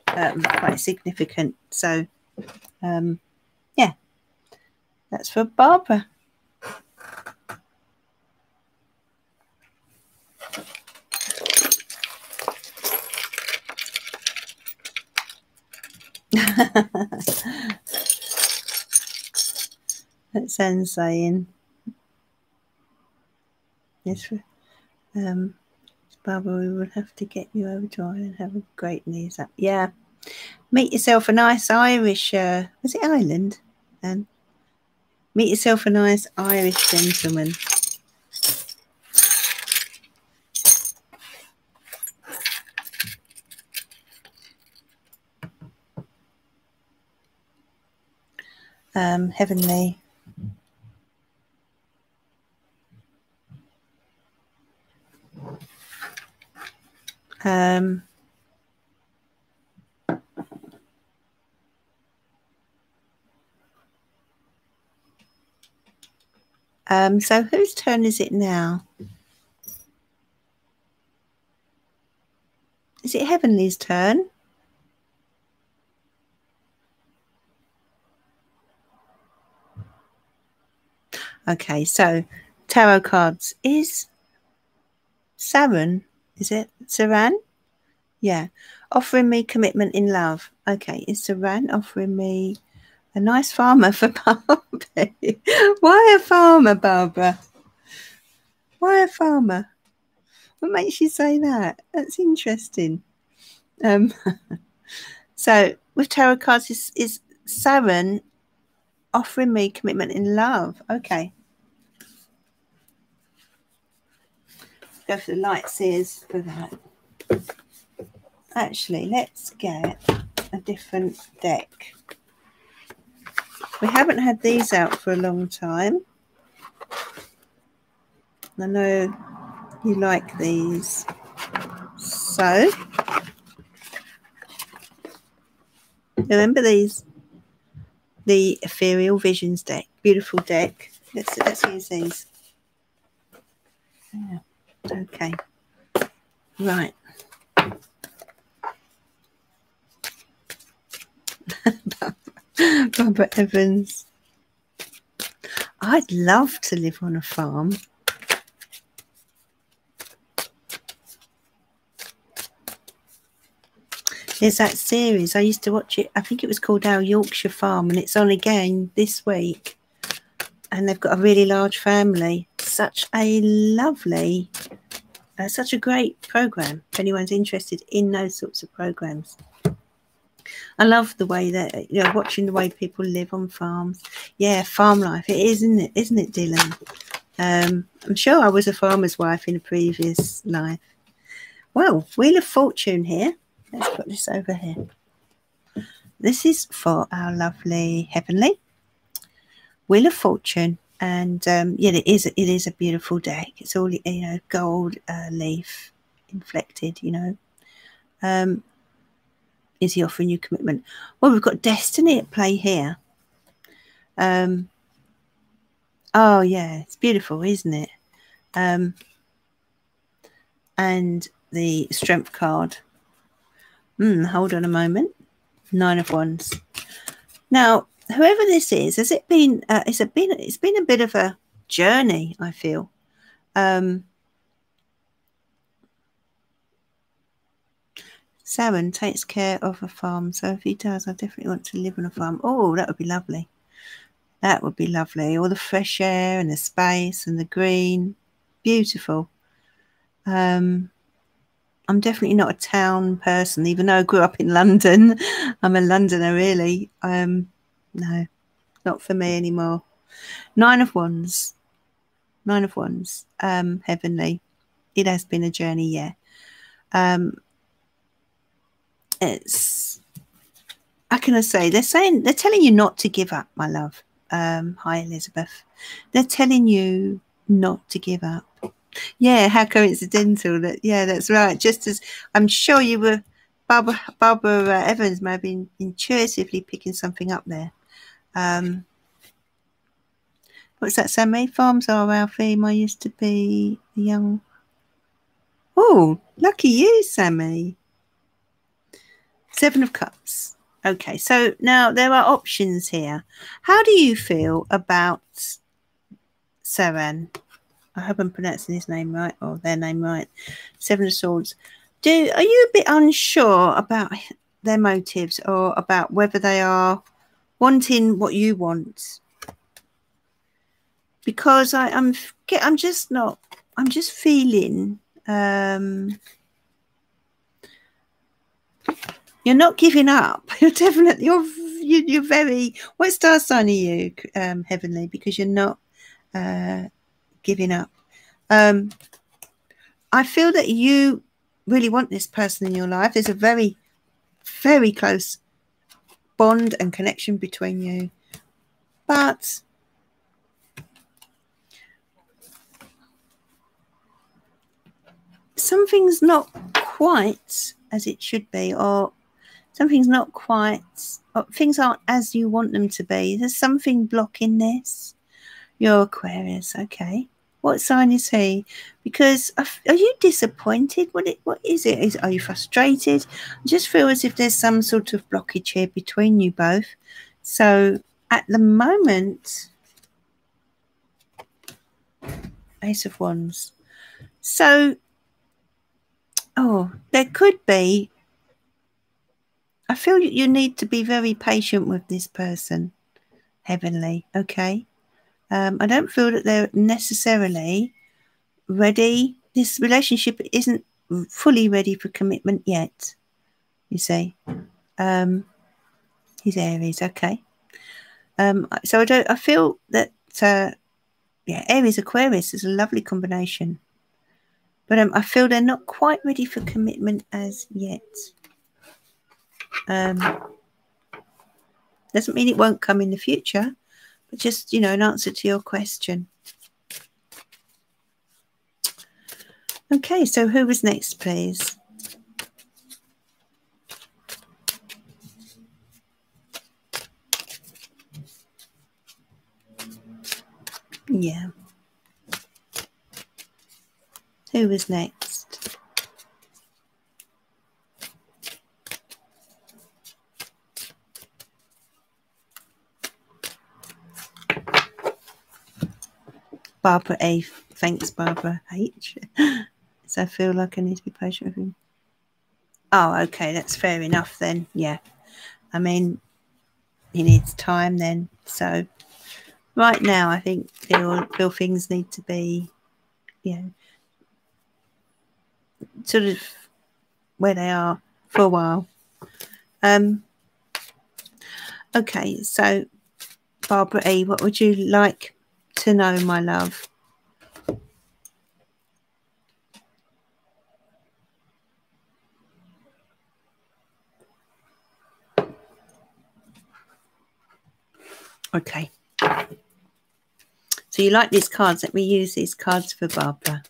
Speaker 1: quite significant. So yeah, that's for Barbara. That's Sensei in. Yes, Barbara, we will have to get you over to Ireland and have a great knees up. Yeah. Meet yourself a nice Irish, was it Ireland? And meet yourself a nice Irish gentleman. Heavenly. So whose turn is it now? Is it Heavenly's turn? Okay, so tarot cards. Is Saran, is it? Saran? Yeah. Offering me commitment in love. Okay, is Saran offering me a nice farmer for Barbie? Why a farmer, Barbara? Why a farmer? What makes you say that? That's interesting. So with tarot cards, is Saran offering me commitment in love? Okay. Go for the light seers for that. Actually, let's get a different deck. We haven't had these out for a long time. I know you like these. So, remember these? The Ethereal Visions deck. Beautiful deck. Let's use these. Yeah. Okay. Right. Barbara Evans. I'd love to live on a farm. There's that series. I used to watch it. I think it was called Our Yorkshire Farm, and it's on again this week. And they've got a really large family. Such a lovely, such a great program. If anyone's interested in those sorts of programs. I love the way that, you know, watching the way people live on farms. Yeah, farm life. It is, isn't it? Isn't it, Dylan? I'm sure I was a farmer's wife in a previous life. Well, Wheel of Fortune here. Let's put this over here. This is for our lovely Heavenly Wheel of Fortune, and yeah, it is a beautiful deck. It's all, you know, gold leaf inflected. You know, is he offering you commitment? Well, we've got Destiny at play here. Oh yeah, it's beautiful, isn't it? And the Strength card. Hold on a moment. 9 of Wands. Now, whoever this is, has it been? It's been a bit of a journey, I feel. Saran takes care of a farm, so if he does, I definitely want to live on a farm. Oh, that would be lovely. That would be lovely. All the fresh air and the space and the green. Beautiful. I'm definitely not a town person, even though I grew up in London. I'm a Londoner, really. No, not for me anymore. 9 of Wands. 9 of Wands. Heavenly. It has been a journey, yeah. It's, how can I say? They're telling you not to give up, my love. Hi, Elizabeth. They're telling you not to give up. Yeah, how coincidental that. Yeah, that's right. Just as I'm sure you were, Barbara Evans may have been intuitively picking something up there. What's that, Sammy? Farms are our theme. I used to be young. Oh, lucky you, Sammy. 7 of Cups. Okay, so now there are options here. How do you feel about Saran? I hope I'm pronouncing his name right, or their name right. 7 of Swords. Are you a bit unsure about their motives, or about whether they are wanting what you want? Because I'm just feeling You're not giving up. You're definitely, you're very, what star sign are you, Heavenly? Because you're not giving up. I feel that you really want this person in your life. There's a very, very close bond and connection between you. But something's not quite as it should be, or something's not quite, or things aren't as you want them to be. There's something blocking this. You're Aquarius, okay. What sign is he? Because are you disappointed? What is it? Are you frustrated? I just feel as if there's some sort of blockage here between you both. So at the moment, Ace of Wands. So, there could be, I feel you need to be very patient with this person, Heavenly, okay? I don't feel that they're necessarily ready. This relationship isn't fully ready for commitment yet, you see. He's Aries, okay. So I feel that, Aries, Aquarius is a lovely combination. But I feel they're not quite ready for commitment as yet. Doesn't mean it won't come in the future, but just, an answer to your question. Okay, so who was next, please? Yeah. Who was next? Barbara A. Thanks, Barbara H. So I feel like I need to be patient with him. Oh, okay, that's fair enough then. Yeah. I mean, he needs time then. So right now, I think feel things need to be, sort of where they are for a while. Okay, so Barbara E., what would you like to know, my love? Okay. So you like these cards. Let me use these cards for Barbara.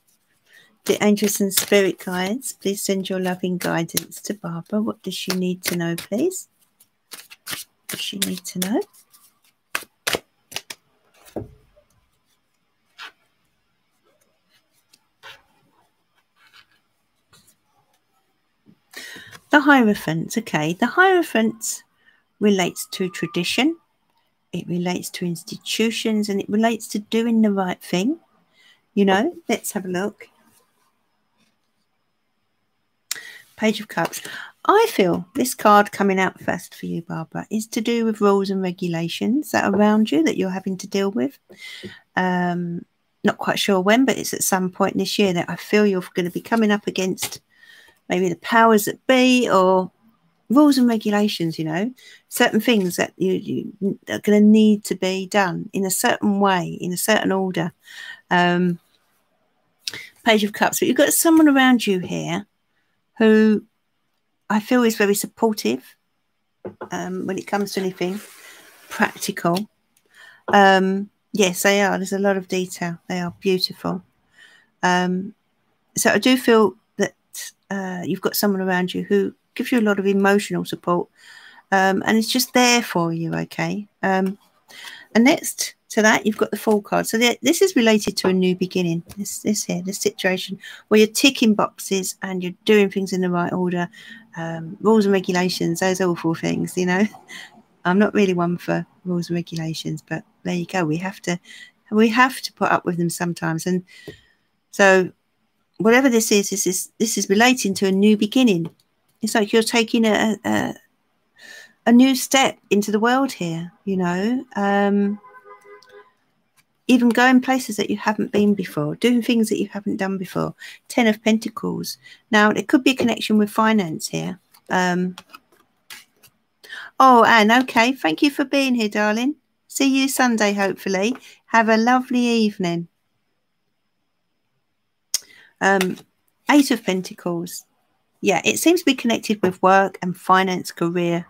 Speaker 1: The angels and spirit guides, please send your loving guidance to Barbara. What does she need to know, please? What does she need to know? The Hierophant. Okay, the Hierophant relates to tradition. It relates to institutions, and it relates to doing the right thing. Let's have a look. Page of Cups. I feel this card coming out first for you, Barbara, is to do with rules and regulations that are around you that you're having to deal with. Not quite sure when, but it's at some point this year that I feel you're going to be coming up against maybe the powers that be, or rules and regulations, certain things that you are going to need to be done in a certain way, in a certain order. Page of Cups. But you've got someone around you here who I feel is very supportive when it comes to anything practical. Yes, they are. There's a lot of detail. They are beautiful. So I do feel that you've got someone around you who gives you a lot of emotional support, and it's just there for you, okay? And next to that, you've got the Fool card. So this is related to a new beginning. This situation where you're ticking boxes and you're doing things in the right order. Rules and regulations, those awful things, I'm not really one for rules and regulations, but there you go. We have to put up with them sometimes. And so whatever this is relating to a new beginning. It's like you're taking a new step into the world here, even going places that you haven't been before, doing things that you haven't done before. 10 of Pentacles. Now, it could be a connection with finance here. Oh, Anne, okay. Thank you for being here, darling. See you Sunday, hopefully. Have a lovely evening. 8 of Pentacles. Yeah, it seems to be connected with work and finance, career.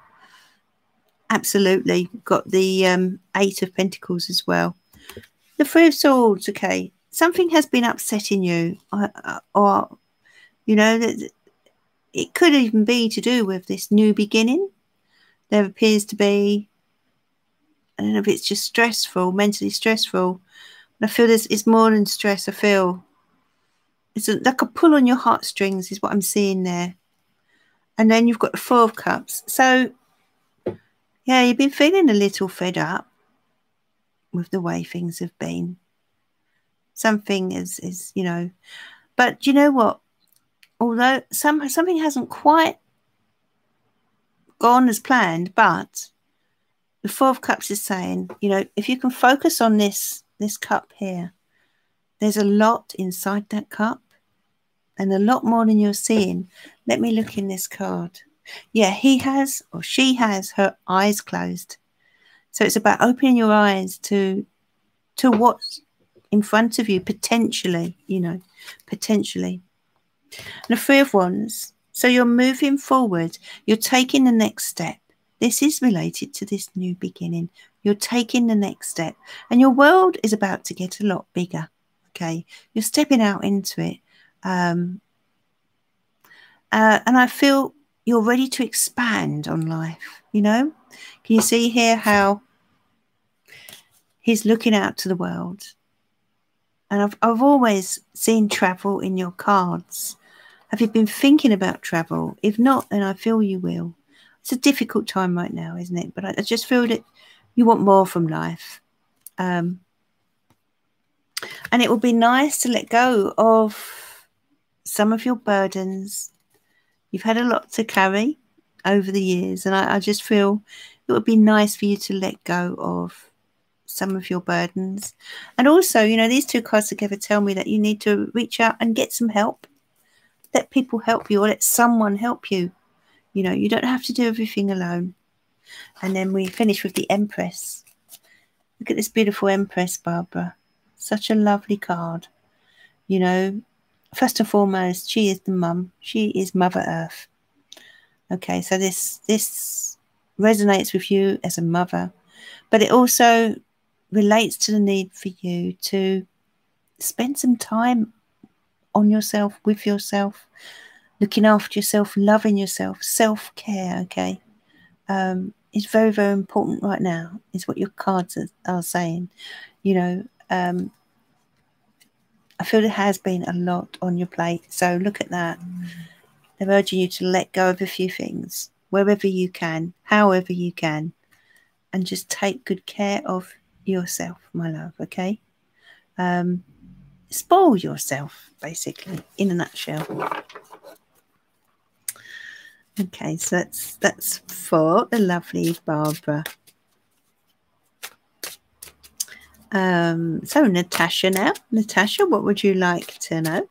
Speaker 1: Absolutely. Got the 8 of Pentacles as well. The 3 of Swords, okay. Something has been upsetting you. Or, you know, it could even be to do with this new beginning. There appears to be, I don't know if it's just stressful, mentally stressful. I feel it's more than stress. I feel it's like a pull on your heartstrings is what I'm seeing there. And then you've got the 4 of Cups. So, yeah, you've been feeling a little fed up with the way things have been. Something is you know, but you know what? Although something hasn't quite gone as planned, but the 4 of Cups is saying, you know, if you can focus on this cup here, there's a lot inside that cup and a lot more than you're seeing. Let me look in this card. Yeah, he has or she has her eyes closed. So it's about opening your eyes to what's in front of you, potentially, you know, potentially. And the 3 of Wands. So you're moving forward. You're taking the next step. This is related to this new beginning. You're taking the next step. And your world is about to get a lot bigger. Okay. You're stepping out into it. And I feel you're ready to expand on life. You know? Can you see here how he's looking out to the world? And I've always seen travel in your cards. Have you been thinking about travel? If not, then I feel you will. It's a difficult time right now, isn't it? But I just feel that you want more from life. And it will be nice to let go of some of your burdens. You've had a lot to carry over the years. And I just feel it would be nice for you to let go of some of your burdens. And also, you know, these 2 cards together tell me that you need to reach out and get some help. Let people help you or let someone help you. You know, you don't have to do everything alone. And then we finish with the Empress. Look at this beautiful Empress, Barbara. Such a lovely card. You know, first and foremost, she is the mum. She is Mother Earth. Okay, so this resonates with you as a mother. But it also relates to the need for you to spend some time on yourself, with yourself, looking after yourself, loving yourself, self-care, okay? It's very, very important right now, is what your cards are saying. You know, I feel there has been a lot on your plate. So look at that. They're urging you to let go of a few things, wherever you can, however you can, and just take good care of yourself, my love, okay? Spoil yourself, basically, in a nutshell. Okay, so that's for the lovely Barbara. So Natasha now. Natasha, what would you like to know?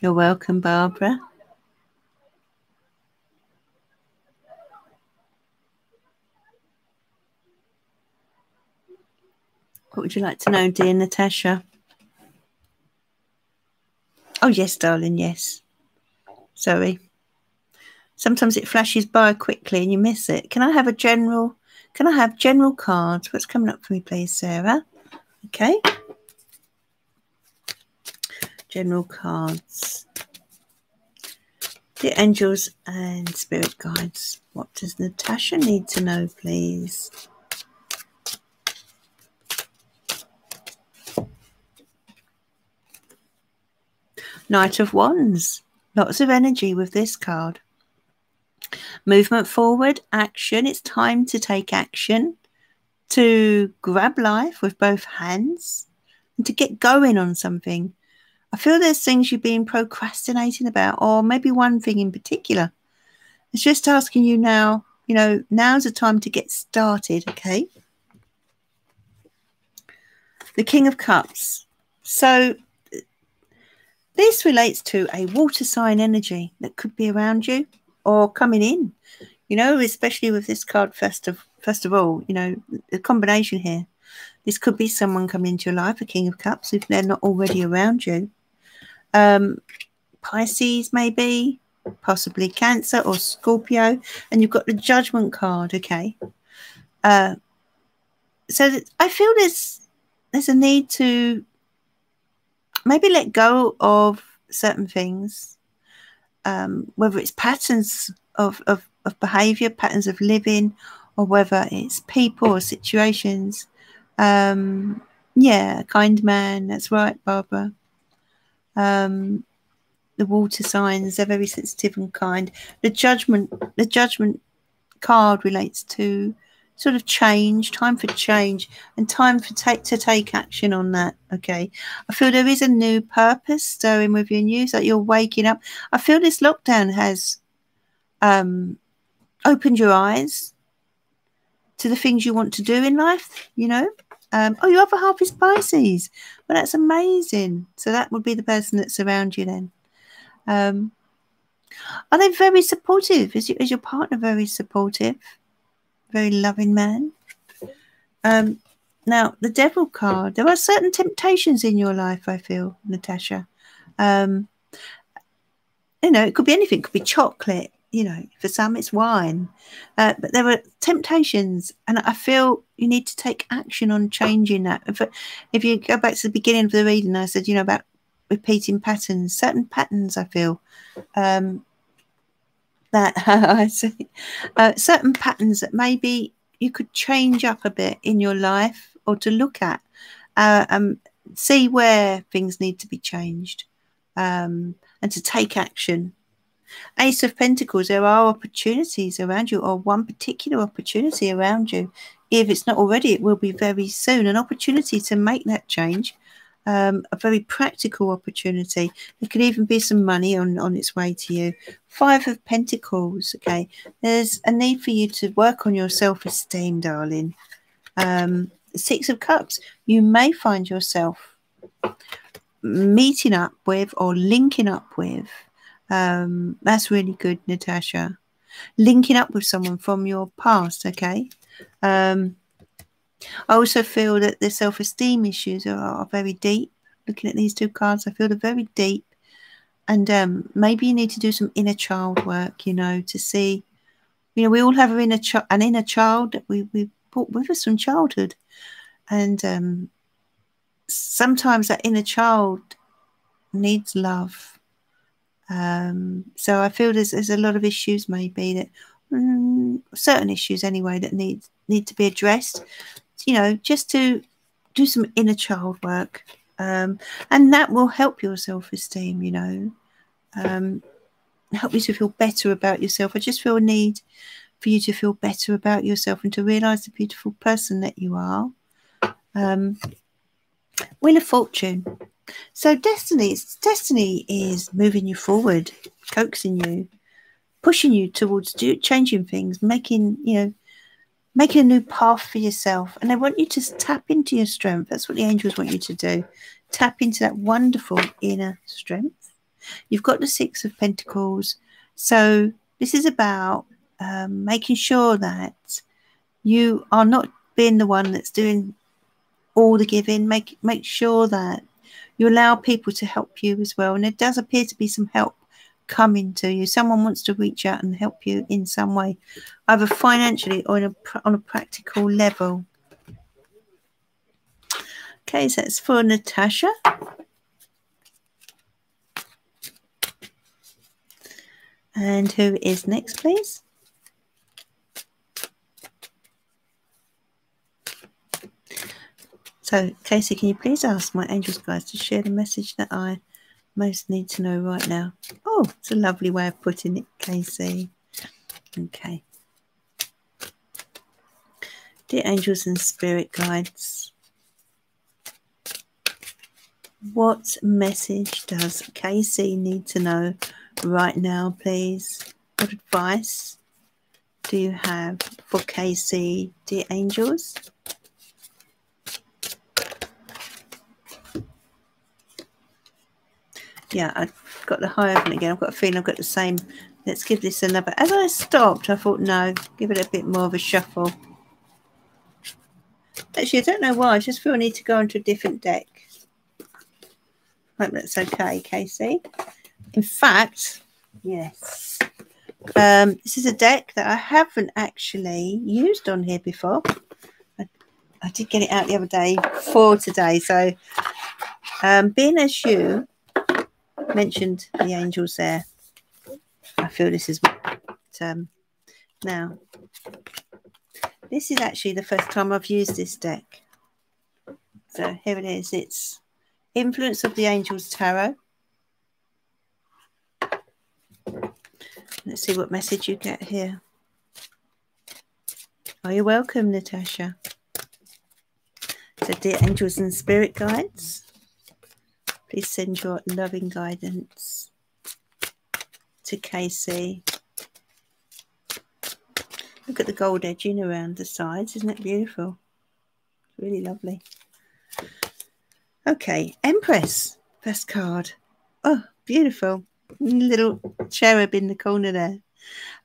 Speaker 1: You're welcome, Barbara. What would you like to know, dear Natasha? Oh, yes, darling, yes. Sorry. Sometimes it flashes by quickly and you miss it. Can I have general cards? What's coming up for me, please, Sarah? Okay. General cards. The angels and spirit guides. What does Natasha need to know, please? Knight of Wands. Lots of energy with this card. Movement forward, action. It's time to take action, to grab life with both hands and to get going on something. I feel there's things you've been procrastinating about, or maybe one thing in particular. It's just asking you now, now's the time to get started, okay? The King of Cups. So this relates to a water sign energy that could be around you or coming in, especially with this card first of all, the combination here. This could be someone coming into your life, a King of Cups, if they're not already around you. Pisces, maybe, possibly Cancer or Scorpio. And you've got the Judgment card, okay? So I feel there's a need to maybe let go of certain things, whether it's patterns of behavior, patterns of living, or whether it's people or situations. Yeah, kind man. That's right, Barbara. The water signs, they're very sensitive and kind. The judgment card relates to sort of change, time for change, and time for to take action on that. Okay, I feel there is a new purpose stirring with your news, that you're waking up. I feel this lockdown has opened your eyes to the things you want to do in life. Your other half is Pisces. Well, that's amazing. So that would be the person that's around you then. Are they very supportive? Is your partner very supportive? Very loving man? Now, the Devil card. There are certain temptations in your life, I feel, Natasha. It could be anything. It could be chocolate. For some, it's wine. But there are temptations, and I feel you need to take action on changing that. If you go back to the beginning of the reading, I said, about repeating patterns, certain patterns, I feel. That I see certain patterns that maybe you could change up a bit in your life, or to look at, see where things need to be changed, and to take action. Ace of Pentacles, there are opportunities around you, or one particular opportunity around you. If it's not already, it will be very soon. An opportunity to make that change. A very practical opportunity. There could even be some money on its way to you. Five of Pentacles, okay. There's a need for you to work on your self-esteem, darling. Six of Cups, you may find yourself meeting up with or linking up with. That's really good, Natasha. Linking up with someone from your past, okay. I also feel that the self-esteem issues are very deep. Looking at these two cards, I feel they're very deep. And maybe you need to do some inner child work, to see, we all have an inner child that we brought with us from childhood. And sometimes that inner child needs love. So I feel there's a lot of issues maybe that, certain issues anyway, that need to be addressed. Just to do some inner child work, and that will help your self-esteem, help you to feel better about yourself. I just feel a need for you to feel better about yourself and to realise the beautiful person that you are. Wheel of Fortune. So destiny is moving you forward, coaxing you, pushing you towards changing things, making a new path for yourself. And they want you to tap into your strength. That's what the angels want you to do. Tap into that wonderful inner strength. You've got the Six of Pentacles. So this is about making sure that you are not being the one that's doing all the giving. Make sure that you allow people to help you as well. And there does appear to be some help coming to you. Someone wants to reach out and help you in some way, either financially or on a practical level. Okay, so that's for Natasha. And who is next, please? So, Casey, can you please ask my angels guys to share the message that I most need to know right now? Oh, it's a lovely way of putting it, Casey. Okay. Dear angels and spirit guides, what message does Casey need to know right now, please? What advice do you have for Casey, dear angels? Yeah, I've got the high open again. I've got a feeling I've got the same. Let's give this another. As I stopped, I thought, no, give it a bit more of a shuffle. Actually, I don't know why. I just feel I need to go into a different deck. Hope that's okay, Casey. In fact, yes. This is a deck that I haven't actually used on here before. I did get it out the other day for today. So, being as you mentioned the angels there, I feel this is what, now, this is actually the first time I've used this deck. So here it is. It's Influence of the Angels Tarot. Let's see what message you get here. Are you welcome, Natasha? So, dear angels and spirit guides, please send your loving guidance to Casey. Look at the gold edging around the sides. Isn't it beautiful? Really lovely. Okay, Empress, first card. Oh, beautiful. Little cherub in the corner there.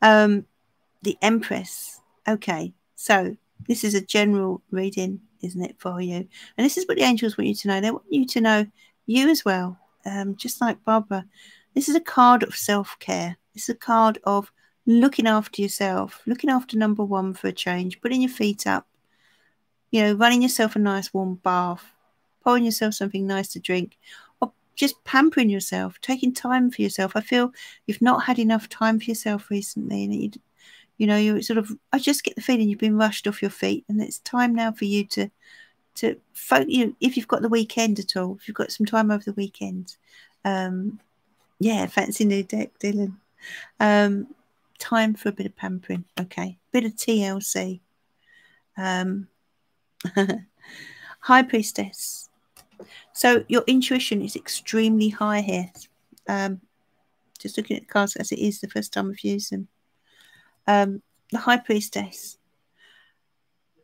Speaker 1: The Empress. Okay, so this is a general reading, isn't it, for you? And this is what the angels want you to know. They want you to know you as well, just like Barbara. This is a card of self-care. It's a card of looking after yourself, looking after number one for a change, putting your feet up, you know, running yourself a nice warm bath, pouring yourself something nice to drink, or just pampering yourself, taking time for yourself. I feel you've not had enough time for yourself recently, and you're sort of, I just get the feeling you've been rushed off your feet, and it's time now for you to if you've got the weekend at all, if you've got some time over the weekend, yeah, fancy new deck, Dylan. Time for a bit of pampering, okay, bit of TLC. High Priestess. So your intuition is extremely high here. Just looking at the cards as it is the first time I've used them. The High Priestess.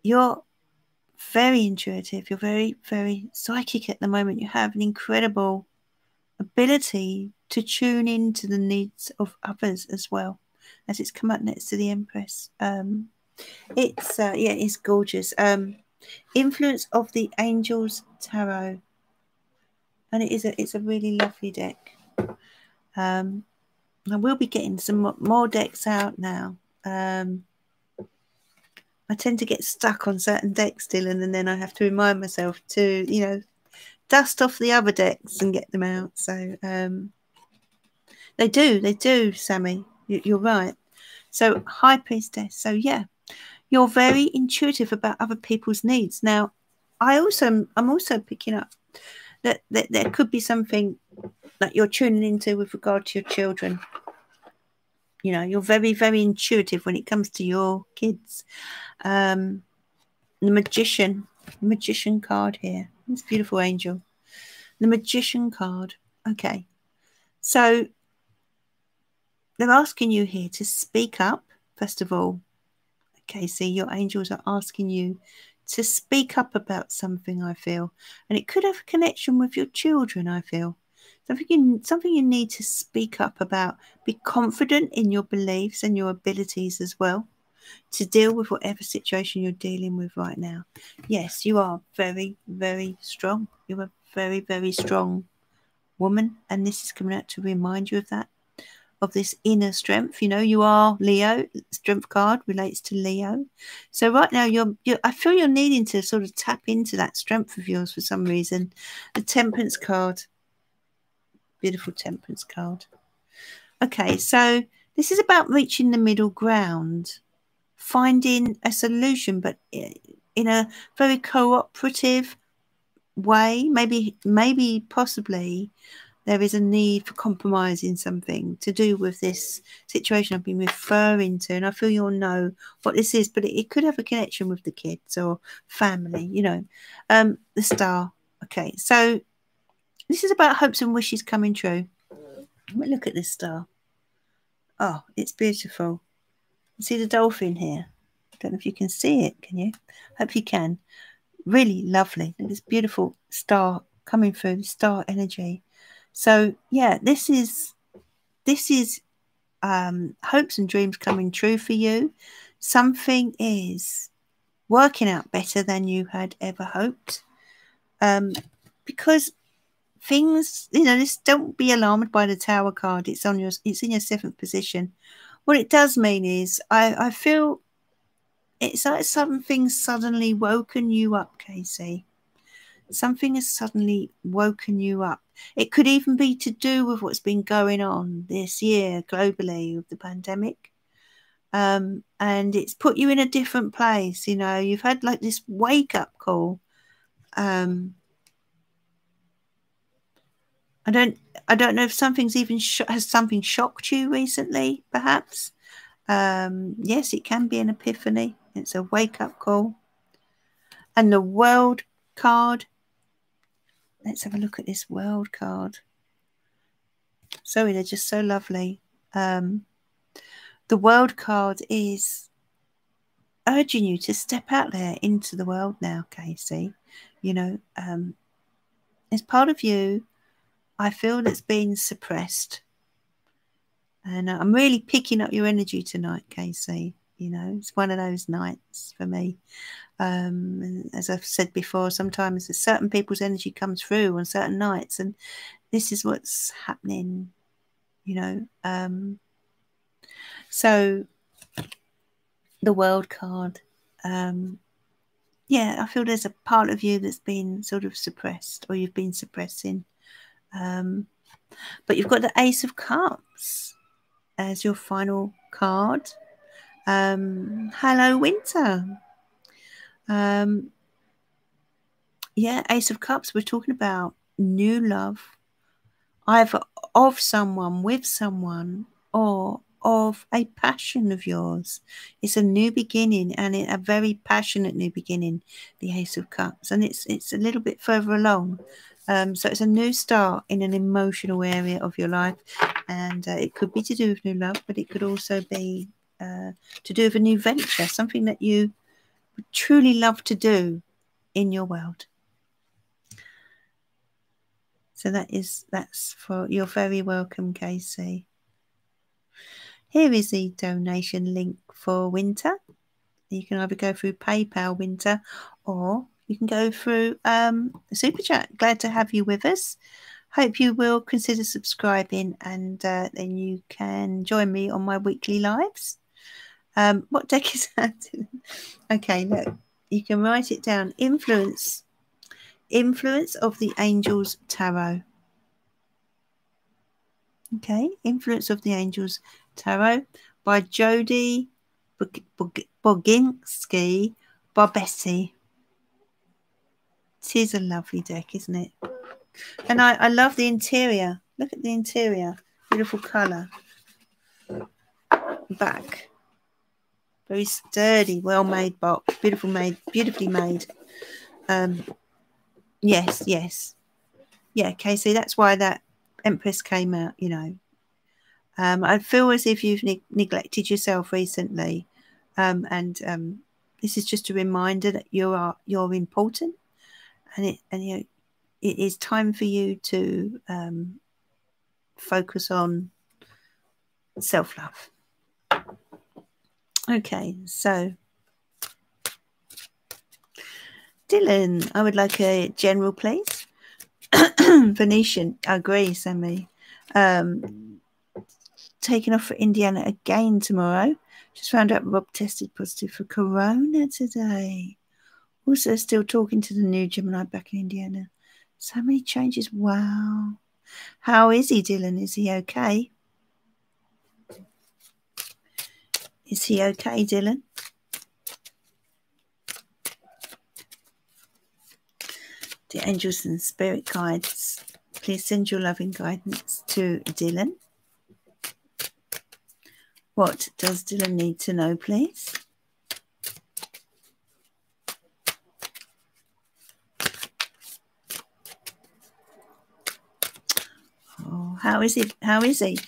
Speaker 1: You're very intuitive. You're very, very psychic at the moment. You have an incredible ability to tune into the needs of others as well, as it's come up next to the Empress. It's gorgeous. Influence of the Angels Tarot, and it's a really lovely deck. I will be getting some more decks out now. I tend to get stuck on certain decks, Dylan, and then I have to remind myself to, dust off the other decks and get them out. So they do, Sammy. You're right. So High Priestess. So yeah, you're very intuitive about other people's needs. Now, I'm also picking up that there could be something that you're tuning into with regard to your children. You're very, very intuitive when it comes to your kids. The Magician card here. This beautiful angel. The Magician card. Okay. So they're asking you here to speak up, first of all. Okay, see, your angels are asking you to speak up about something, I feel. And it could have a connection with your children, I feel. Something you need to speak up about. Be confident in your beliefs and your abilities as well to deal with whatever situation you're dealing with right now. Yes, you are very, very strong. You're a very, very strong woman. And this is coming out to remind you of that, of this inner strength. You are Leo. Strength card relates to Leo. So right now, I feel you're needing to sort of tap into that strength of yours for some reason. The Temperance card. Beautiful Temperance card. Okay, so this is about reaching the middle ground, finding a solution, but in a very cooperative way, maybe possibly there is a need for compromising something to do with this situation I've been referring to. And I feel you'll know what this is, but it could have a connection with the kids or family, you know. The star. Okay, so this is about hopes and wishes coming true. Let me look at this star. Oh, it's beautiful. See the dolphin here? I don't know if you can see it, can you? Hope you can. Really lovely. This beautiful star coming through, the star energy. So yeah, this is hopes and dreams coming true for you. Something is working out better than you had ever hoped. Because things, you know, this, don't be alarmed by the Tower card. It's in your 7th position. What it does mean is I feel it's like something's suddenly woken you up, Casey. Something has suddenly woken you up. It could even be to do with what's been going on this year globally with the pandemic. And it's put you in a different place. You know, you've had like this wake-up call. I don't know if something's even has something shocked you recently, perhaps. Yes, it can be an epiphany. It's a wake-up call. And the World card. Let's have a look at this World card. Sorry, they're just so lovely. The World card is urging you to step out there into the world now, Casey. You know, there's part of you, I feel, that's been suppressed. And I'm really picking up your energy tonight, Casey. You know, it's one of those nights for me. And as I've said before, sometimes certain people's energy comes through on certain nights, and this is what's happening, you know. So the World card, yeah, I feel there's a part of you that's been sort of suppressed, or you've been suppressing. But you've got the Ace of Cups as your final card. Hello, Winter. Yeah, Ace of Cups, we're talking about new love, either of someone, with someone, or of a passion of yours. It's a new beginning, and a very passionate new beginning, the Ace of Cups, and it's a little bit further along. So it's a new start in an emotional area of your life, and it could be to do with new love, but it could also be to do with a new venture, something that you would truly love to do in your world. So that's for, you're very welcome, Casey. Here is the donation link for Winter. You can either go through PayPal, Winter, or you can go through Super Chat. Glad to have you with us. Hope you will consider subscribing, and then you can join me on my weekly lives. What deck is that? Okay, look, you can write it down. Influence of the Angels Tarot. Okay, Influence of the Angels Tarot by Jodie Boginski Barbetti. It is a lovely deck, isn't it? And I love the interior. Look at the interior. Beautiful colour. Back. Very sturdy, well-made box. Beautifully made. Yes. Yeah, Casey, that's why that Empress came out, you know. I feel as if you've neglected yourself recently. And this is just a reminder that you're important, and it is time for you to focus on self-love. Okay, so Dylan, I would like a general, please. Venetian, I agree, Sammy. Taking off for Indiana again tomorrow. Just found out Rob tested positive for corona today. Also still talking to the new Gemini back in Indiana. So many changes. Wow. How is he, Dylan? Is he okay? Is he okay, Dylan? The angels and spirit guides. Please send your loving guidance to Dylan. What does Dylan need to know, please? Oh, how is he? How is he?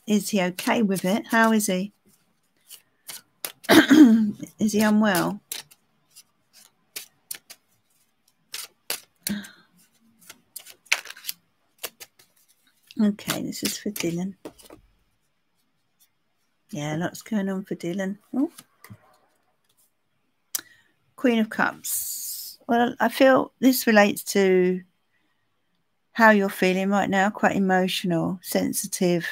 Speaker 1: Is he okay with it? How is he? Is he unwell? Okay, this is for Dylan. Yeah, lots going on for Dylan. Oh. Queen of Cups. Well, I feel this relates to how you're feeling right now. Quite emotional, sensitive,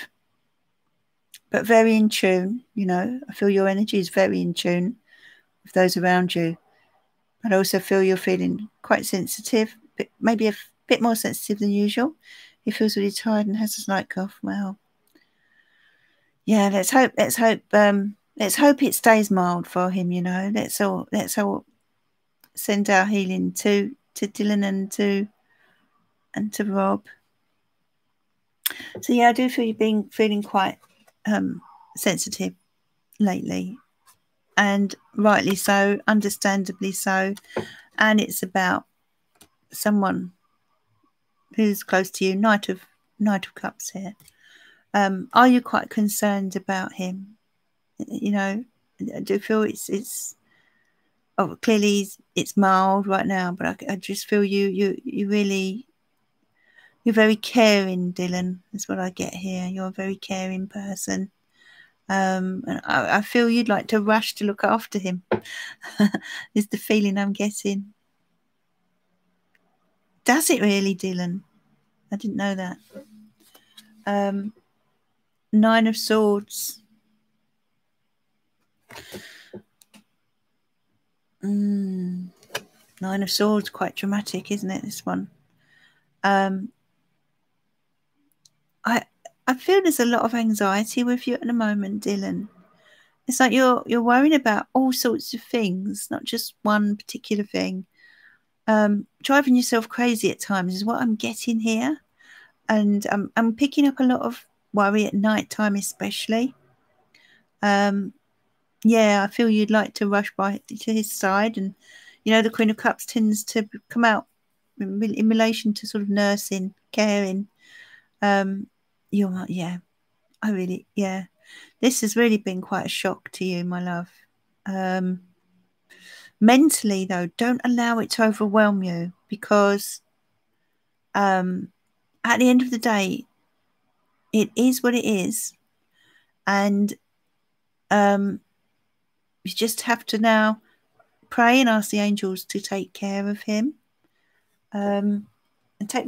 Speaker 1: but very in tune. You know, I feel your energy is very in tune with those around you. But I also feel you're feeling quite sensitive, but maybe a bit more sensitive than usual. He feels really tired and has his night cough. Well, yeah, let's hope it stays mild for him, you know. Let's all send our healing to Dylan and to Rob. So yeah, I do feel you've feeling quite sensitive lately, and rightly so, understandably so. And it's about someone who's close to you. Knight of Cups here. Are you quite concerned about him? You know, I do feel it's clearly it's mild right now, but I just feel you really, you're very caring, Dylan. That's what I get here. You're a very caring person. And I feel you'd like to rush to look after him. Is the feeling I'm getting. Does it really, Dylan? I didn't know that. 9 of Swords. Nine of Swords, quite dramatic, isn't it, this one? I feel there's a lot of anxiety with you at the moment, Dylan. It's like you're worrying about all sorts of things, not just one particular thing. Driving yourself crazy at times is what I'm getting here. And I'm picking up a lot of worry at night time especially. Yeah, I feel you'd like to rush by to his side. And, you know, the Queen of Cups tends to come out in relation to sort of nursing, caring. Yeah, this has really been quite a shock to you, my love. Mentally, though, don't allow it to overwhelm you, because at the end of the day, it is what it is. And you just have to now pray and ask the angels to take care of him. And take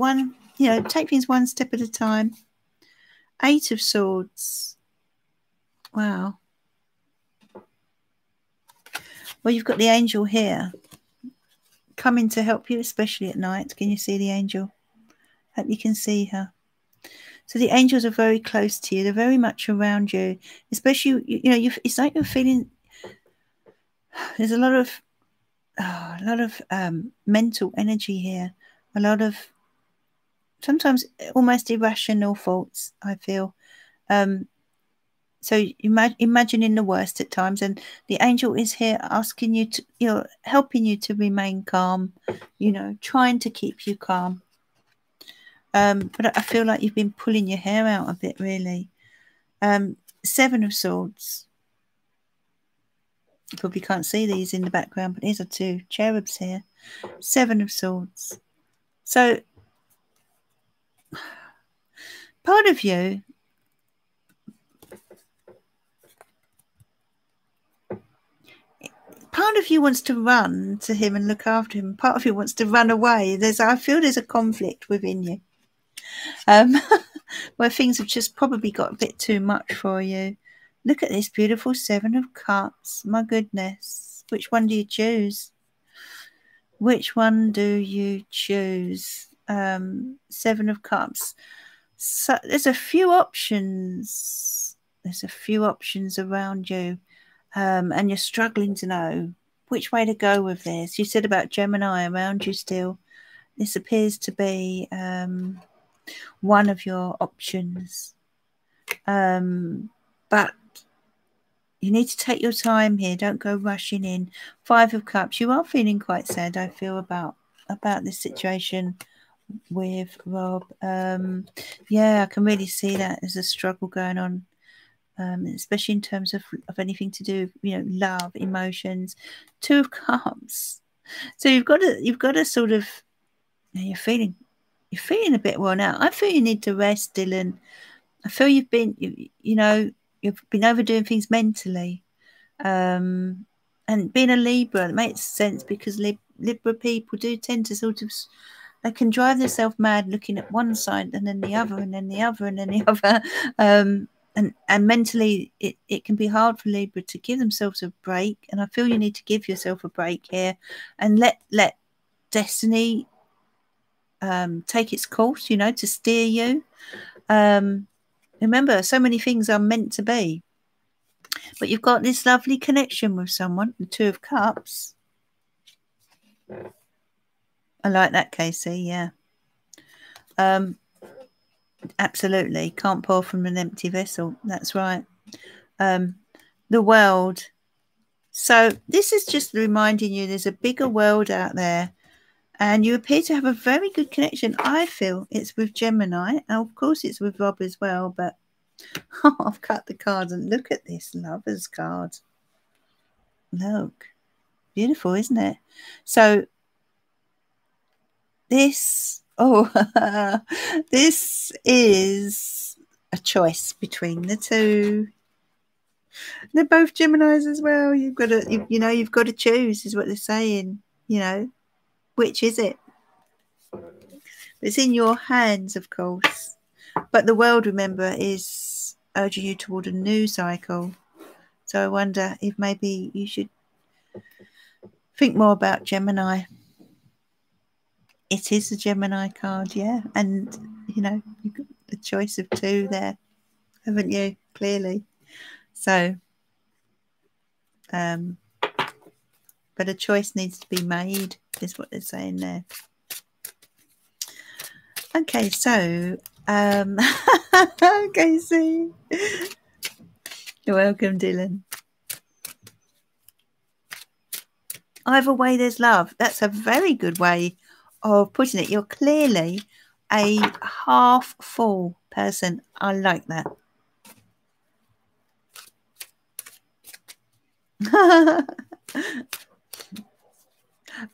Speaker 1: things one step at a time. 8 of Swords. Wow. Well, you've got the angel here coming to help you, especially at night. Can you see the angel? Hope you can see her. So the angels are very close to you. They're very much around you, especially, it's like you're feeling there's a lot of mental energy here. A lot of sometimes almost irrational thoughts, I feel. So imagining the worst at times, and the angel is here asking you to, helping you to remain calm, trying to keep you calm. But I feel like you've been pulling your hair out a bit, really. 7 of Swords. You probably can't see these in the background, but these are 2 cherubs here. 7 of Swords. So part of you wants to run to him and look after him. Part of you wants to run away. I feel there's a conflict within you, where things have just probably got a bit too much for you. Look at this beautiful 7 of Cups. My goodness. Which one do you choose? Which one do you choose? 7 of Cups. So there's a few options. There's a few options around you, and you're struggling to know which way to go with this. You said about Gemini around you still. This appears to be one of your options. But you need to take your time here. Don't go rushing in. 5 of Cups. You are feeling quite sad, I feel, about this situation with Rob. Yeah, I can really see that there's a struggle going on, especially in terms of anything to do with, love, emotions. 2 of Cups. So you've got to sort of, you're feeling a bit worn out. I feel you need to rest, Dylan. I feel you've been overdoing things mentally. And being a Libra, it makes sense because Libra people do tend to sort of, they can drive themselves mad looking at one side and then the other and then the other and then the other. And mentally, it can be hard for Libra to give themselves a break. And I feel you need to give yourself a break here and let destiny take its course, to steer you. Remember, so many things are meant to be. But you've got this lovely connection with someone, the 2 of Cups. I like that, Casey, yeah. Absolutely. Can't pour from an empty vessel. That's right. The world. So this is just reminding you there's a bigger world out there. And you appear to have a very good connection. I feel it's with Gemini. And of course, it's with Rob as well. But I've cut the cards and look at this Lovers card. Look. Beautiful, isn't it? So this, this is a choice between the 2. They're both Geminis as well. You've got to choose, is what they're saying. Which is it? It's in your hands, of course. But the world, remember, is urging you toward a new cycle. So I wonder if maybe you should think more about Gemini. It is a Gemini card, yeah. And, you've got the choice of 2 there, haven't you? Clearly. So, but a choice needs to be made, is what they're saying there. Okay, so, Casey. You're welcome, Dylan. Either way, there's love. That's a very good way of putting it. You're clearly a half full person. I like that.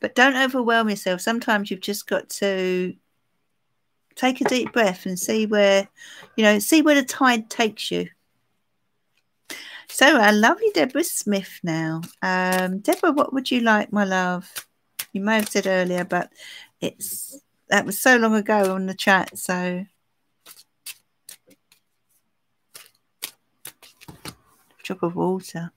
Speaker 1: But don't overwhelm yourself. Sometimes you've just got to take a deep breath and see where the tide takes you. So our lovely Deborah Smith now. Deborah, what would you like, my love? You may have said earlier, but that was so long ago on the chat. So drop of water.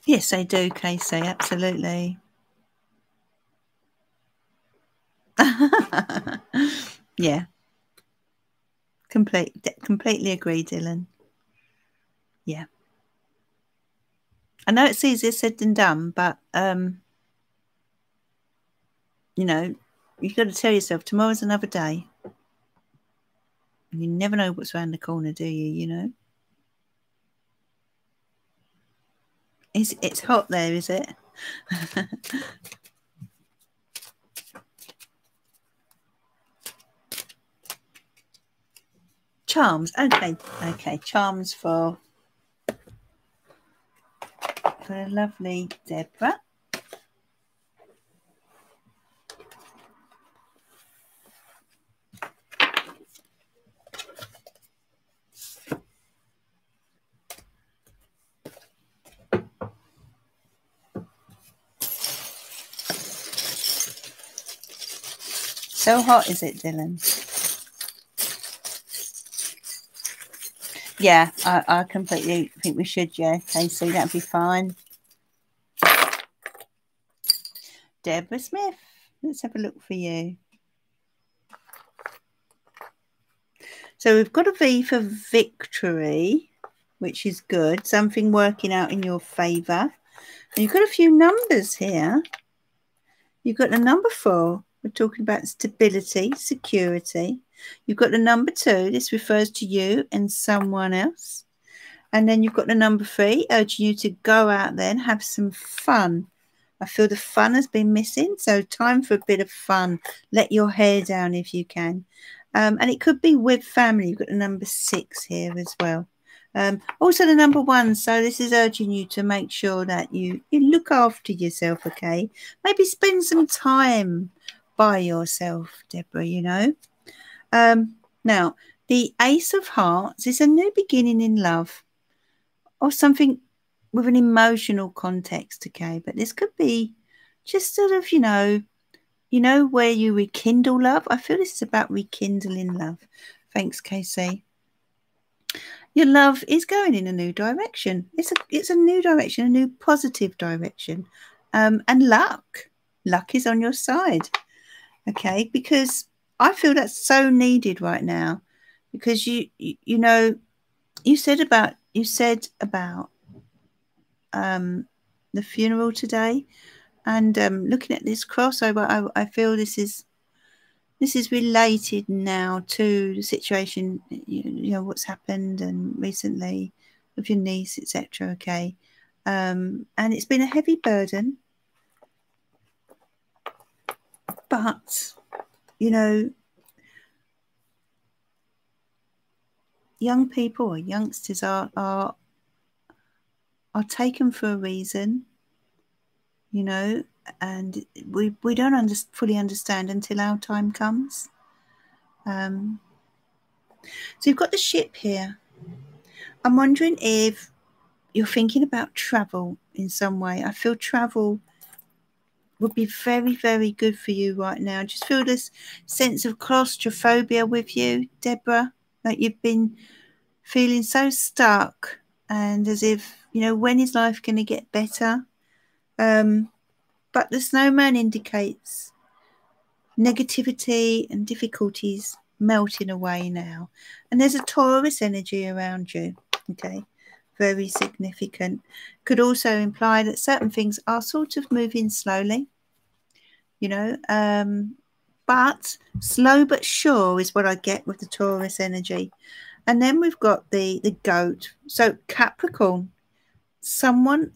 Speaker 1: Yes, I do, Casey. Absolutely. Yeah. Completely agree, Dylan. Yeah. I know it's easier said than done, but you've got to tell yourself tomorrow's another day. You never know what's around the corner, do you? It's hot there, is it? Charms. Okay. Charms for the lovely Deborah. So hot, is it, Dylan? Yeah, I completely think we should, yeah. Casey, that'd be fine. Deborah Smith, let's have a look for you. So we've got a V for victory, which is good. Something working out in your favour. And you've got a few numbers here. You've got the number 4. We're talking about stability, security. You've got the number 2. This refers to you and someone else. And then you've got the number 3, urging you to go out there and have some fun. I feel the fun has been missing, so time for a bit of fun. Let your hair down if you can. And it could be with family. You've got the number 6 here as well. Also the number 1, so this is urging you to make sure that you look after yourself, okay? Maybe spend some time by yourself, Deborah, you know. Now, the Ace of Hearts is a new beginning in love or something with an emotional context, okay? But this could be just sort of, you know, where you rekindle love. I feel this is about rekindling love. Thanks, Casey. Your love is going in a new direction. It's a new direction, a new positive direction. And luck is on your side, okay? Because I feel that's so needed right now. Because you know, you said about the funeral today, and looking at this crossover, I feel this is related now to the situation, you know, what's happened and recently with your niece, etc. Okay, and it's been a heavy burden, but you know, young people or youngsters are taken for a reason, you know, and we don't fully understand until our time comes. So you've got the ship here. I'm wondering if you're thinking about travel in some way. I feel travel would be very, very good for you right now. I just feel this sense of claustrophobia with you, Deborah, like you've been feeling so stuck and as if, you know, when is life going to get better? But the snowman indicates negativity and difficulties melting away now. And there's a Taurus energy around you, okay? Very significant. Could also imply that certain things are sort of moving slowly, you know, but slow but sure is what I get with the Taurus energy. And then we've got the goat. So Capricorn, someone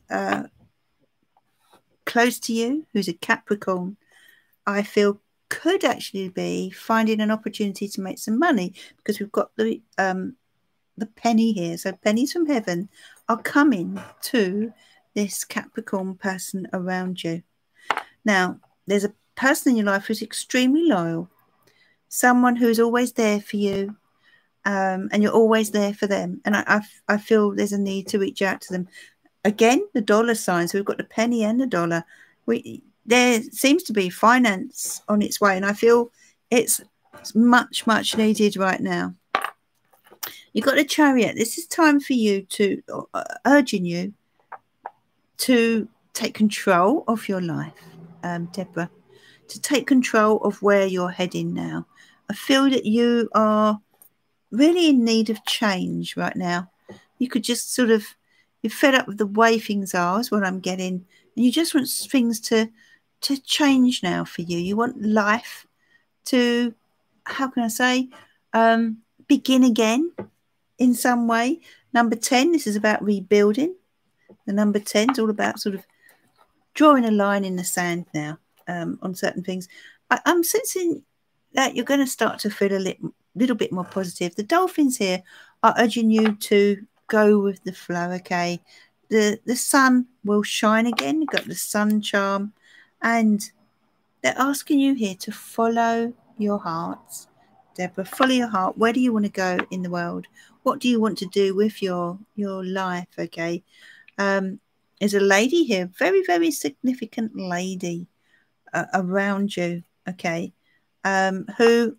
Speaker 1: close to you who's a Capricorn, I feel could actually be finding an opportunity to make some money, because we've got the penny here. So pennies from heaven are coming to this Capricorn person around you. Now, there's a person in your life who's extremely loyal, someone who's always there for you, and you're always there for them. And I feel there's a need to reach out to them. Again, the dollar sign. So we've got the penny and the dollar. There seems to be finance on its way, and I feel it's much, much needed right now. You've got a Chariot. This is time for you to, urging you to take control of your life, Deborah, to take control of where you're heading now. I feel that you are really in need of change right now. You could just sort of, you're fed up with the way things are, is what I'm getting, and you just want things to change now for you. You want life to, how can I say, begin again in some way. Number 10, this is about rebuilding. The number 10 is all about sort of drawing a line in the sand now on certain things. I'm sensing that you're going to start to feel a little bit more positive. The dolphins here are urging you to go with the flow, okay? The sun will shine again. You've got the sun charm, and they're asking you here to follow your hearts. Deborah, follow your heart. Where do you want to go in the world? What do you want to do with your life, okay? There's a lady here, very, very significant lady around you, okay, who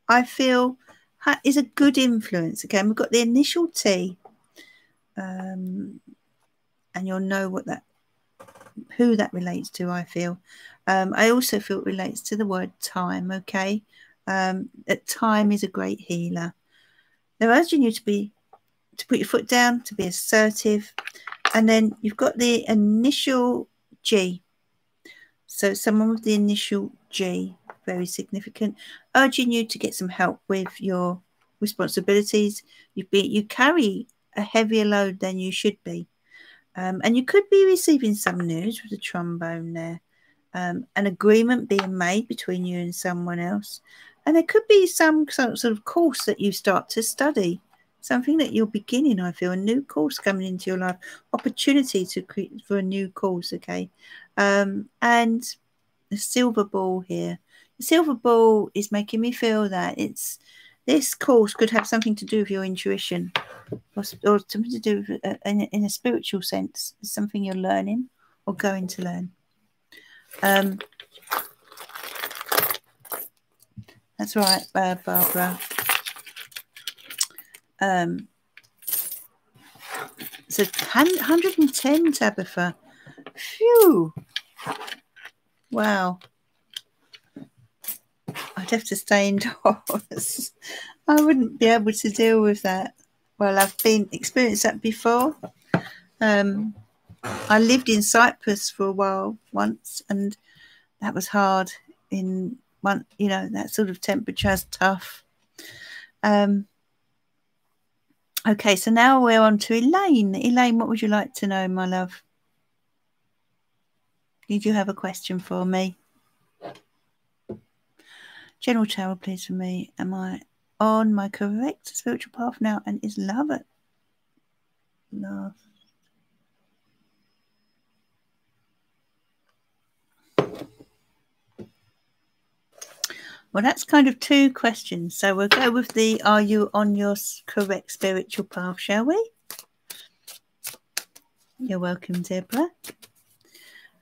Speaker 1: I feel is a good influence, okay? And we've got the initial T, and you'll know who that relates to, I feel. I also feel it relates to the word time, okay? That time is a great healer. They're urging you to put your foot down, to be assertive. And then you've got the initial G. So someone with the initial G, very significant, urging you to get some help with your responsibilities. You carry a heavier load than you should be. And you could be receiving some news with the trombone there. An agreement being made between you and someone else. And there could be some sort of course that you start to study. Something that you're beginning, I feel, a new course coming into your life, opportunity to create for a new course, okay? And the silver ball here. The silver ball is making me feel that this course could have something to do with your intuition or something to do with, in a spiritual sense. It's something you're learning or going to learn. That's right, Barbara. So 110, Tabitha. Phew. Wow. I'd have to stay indoors. I wouldn't be able to deal with that. Well, I've experienced that before. I lived in Cyprus for a while once, and that was hard. That sort of temperature is tough. Okay, so now we're on to Elaine. Elaine, what would you like to know, my love? Did you have a question for me? General tarot, please, for me. Am I on my correct spiritual path now? And is love it? Love. Well, that's kind of two questions. So we'll go with the are you on your correct spiritual path, shall we? You're welcome, Deborah.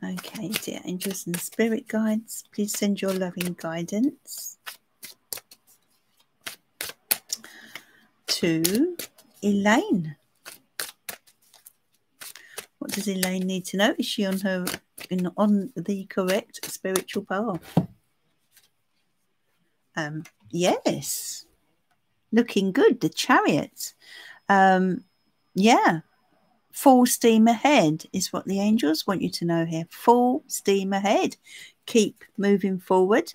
Speaker 1: Okay, dear angels and spirit guides, please send your loving guidance to Elaine. What does Elaine need to know? Is she on the correct spiritual path? Yes. Looking good. The Chariot. Yeah. Full steam ahead is what the angels want you to know here. Full steam ahead. Keep moving forward.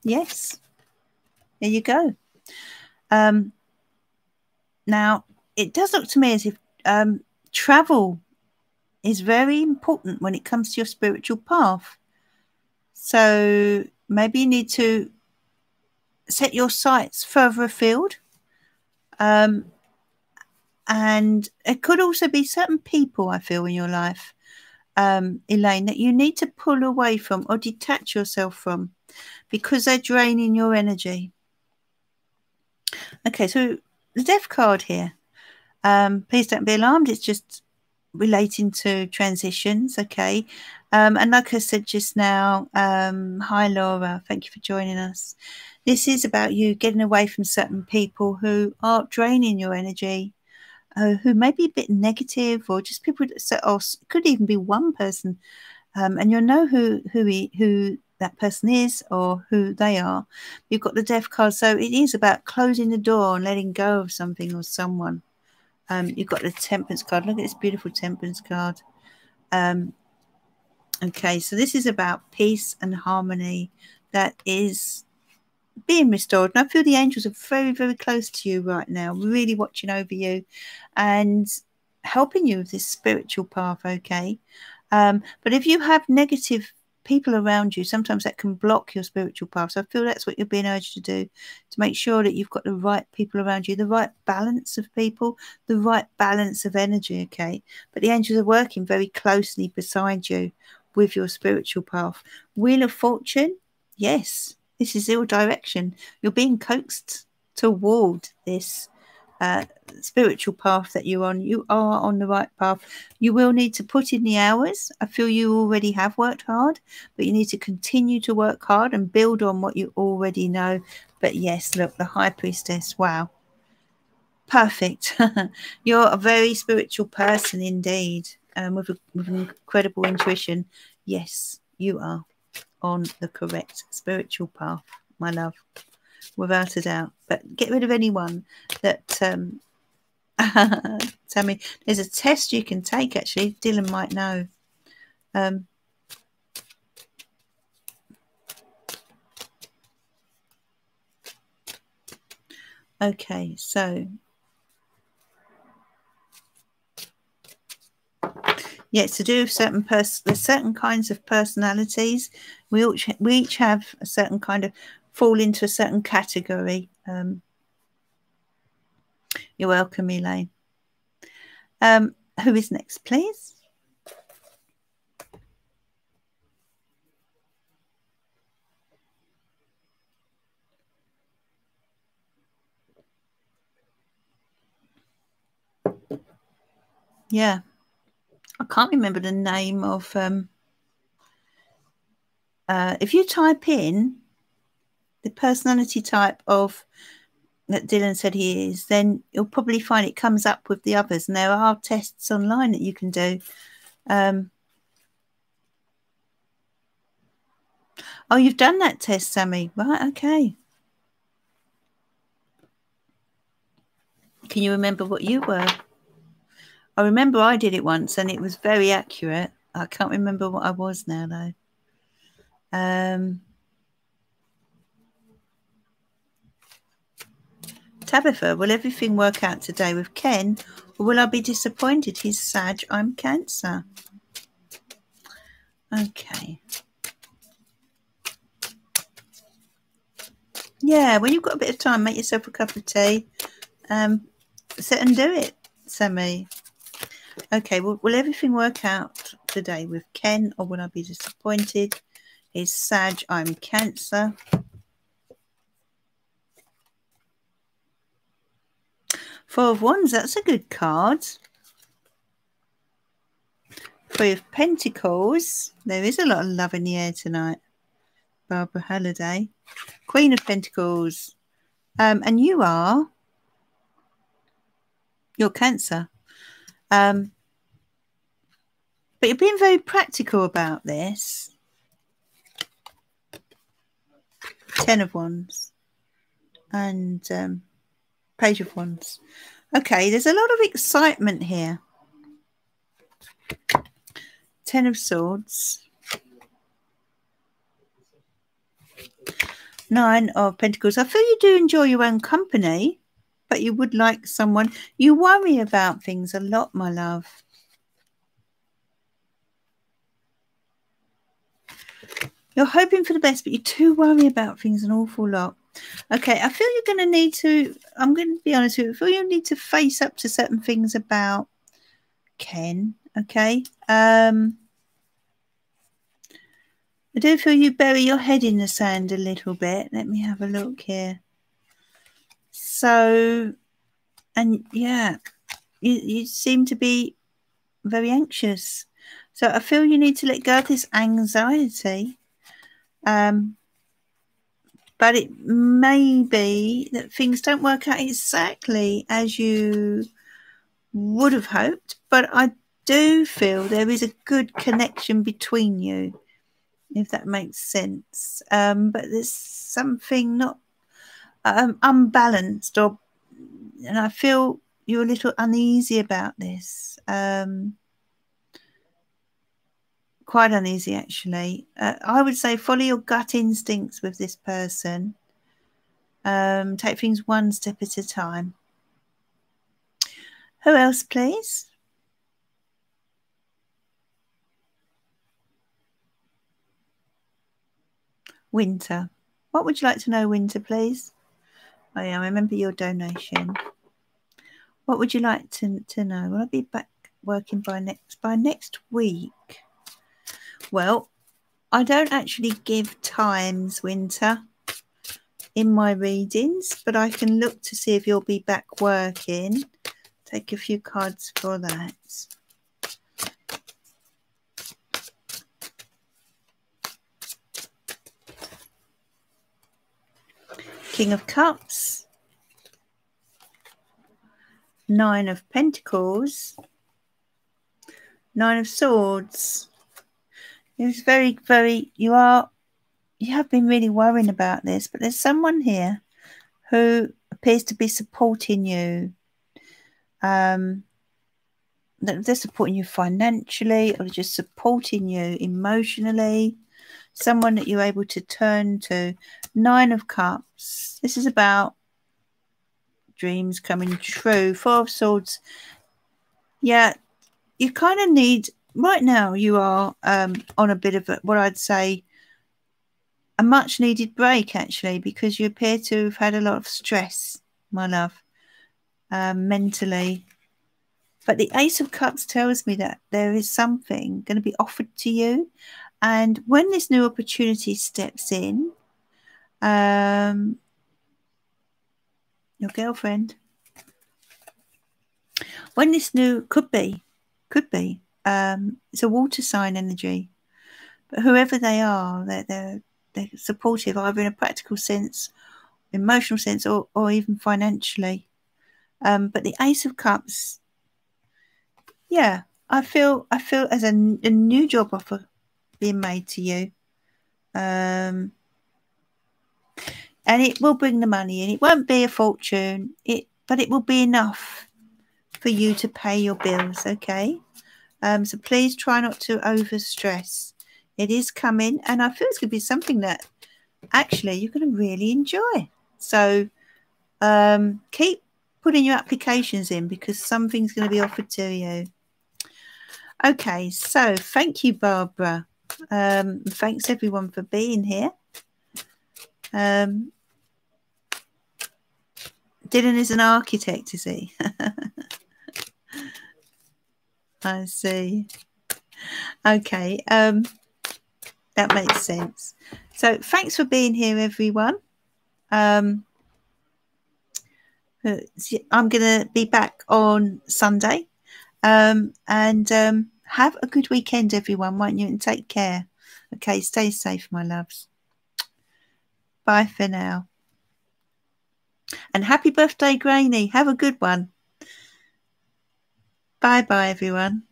Speaker 1: Yes. There you go. Now, it does look to me as if travel is very important when it comes to your spiritual path. So maybe you need to set your sights further afield. And it could also be certain people, I feel, in your life, Elaine, that you need to pull away from or detach yourself from because they're draining your energy. Okay, so the Death card here. Please don't be alarmed. It's just relating to transitions, okay? And like I said just now, hi, Laura. Thank you for joining us. This is about you getting away from certain people who are draining your energy, who may be a bit negative, or just people that, or it could even be one person, and you'll know who that person is or who they are. You've got the Death card, so it is about closing the door and letting go of something or someone. You've got the Temperance card. Look at this beautiful Temperance card. Okay, so this is about peace and harmony that is being restored. And I feel the angels are very, very close to you right now, really watching over you and helping you with this spiritual path, okay? But if you have negative people around you, sometimes that can block your spiritual path. So I feel that's what you're being urged to do, to make sure that you've got the right people around you, the right balance of people, the right balance of energy, okay? But the angels are working very closely beside you with your spiritual path. Wheel of Fortune, yes, this is your direction. You're being coaxed toward this spiritual path that you're on. You are on the right path. You will need to put in the hours. I feel you already have worked hard, but you need to continue to work hard and build on what you already know. But yes, look, the High Priestess, wow, perfect. You're a very spiritual person indeed, with an incredible intuition. Yes, you are on the correct spiritual path, my love, without a doubt. But get rid of anyone that Tammy, there's a test you can take, actually. Dylan might know. Okay, so yeah, it's to do with there's certain kinds of personalities. We each have a certain kind of fall into a certain category. You're welcome, Elaine. Who is next, please? Yeah, I can't remember the name of. If you type in the personality type of that Dylan said he is, then you'll probably find it comes up with the others, and there are tests online that you can do. Oh, you've done that test, Sammy. Right, okay. Can you remember what you were? I remember I did it once and it was very accurate. I can't remember what I was now, though. Tabitha, will everything work out today with Ken, or will I be disappointed? He's Sag, I'm Cancer. Okay. Yeah, when you've got a bit of time, make yourself a cup of tea. Sit and do it, Sammy. Okay, well, will everything work out today with Ken, or will I be disappointed? He's Sag, I'm Cancer. Four of Wands, that's a good card. Three of Pentacles. There is a lot of love in the air tonight. Barbara Halliday. Queen of Pentacles. And you're Cancer. But you're being very practical about this. 10 of Wands. And Page of Wands. Okay, there's a lot of excitement here. 10 of Swords. 9 of Pentacles. I feel you do enjoy your own company, but you would like someone. You worry about things a lot, my love. You're hoping for the best, but you do worry about things an awful lot. Okay, I feel you're going to need to, I'm going to be honest with you, I feel you need to face up to certain things about Ken, okay? I do feel you bury your head in the sand a little bit. Let me have a look here. So, and yeah, you seem to be very anxious. So I feel you need to let go of this anxiety. But it may be that things don't work out exactly as you would have hoped. But I do feel there is a good connection between you, if that makes sense. But there's something not unbalanced, and I feel you're a little uneasy about this. Quite uneasy, actually. I would say follow your gut instincts with this person. Take things one step at a time. Who else, please? Winter. What would you like to know, Winter, please? Oh, yeah, I remember your donation. What would you like to know? Will I be back working by next week? Well, I don't actually give times, Winter, in my readings, but I can look to see if you'll be back working. Take a few cards for that. King of Cups. 9 of Pentacles. 9 of Swords. It's very, very, you have been really worrying about this, but there's someone here who appears to be supporting you. They're supporting you financially, or just supporting you emotionally. Someone that you're able to turn to. 9 of Cups. This is about dreams coming true. 4 of Swords. Yeah, you kind of need, right now you are on a bit of what I'd say a much needed break, actually, because you appear to have had a lot of stress, my love, mentally. But the Ace of Cups tells me that there is something going to be offered to you. And when this new opportunity steps in, your girlfriend, when this new could be, it's a water sign energy. But whoever they are, they're supportive, either in a practical sense, emotional sense, or even financially. But the Ace of Cups, yeah, I feel as a new job offer being made to you. And it will bring the money in. It won't be a fortune, but it will be enough for you to pay your bills, okay? So please try not to overstress. It is coming, and I feel it's going to be something that actually you're going to really enjoy. So keep putting your applications in, because something's going to be offered to you. Okay, so thank you, Barbara. Thanks everyone for being here. Dylan is an architect, is he? I see. Okay, that makes sense. So thanks for being here, everyone. I'm going to be back on Sunday. And have a good weekend, everyone, won't you? And take care. Okay, stay safe, my loves. Bye for now. And happy birthday, Granny. Have a good one. Bye-bye, everyone.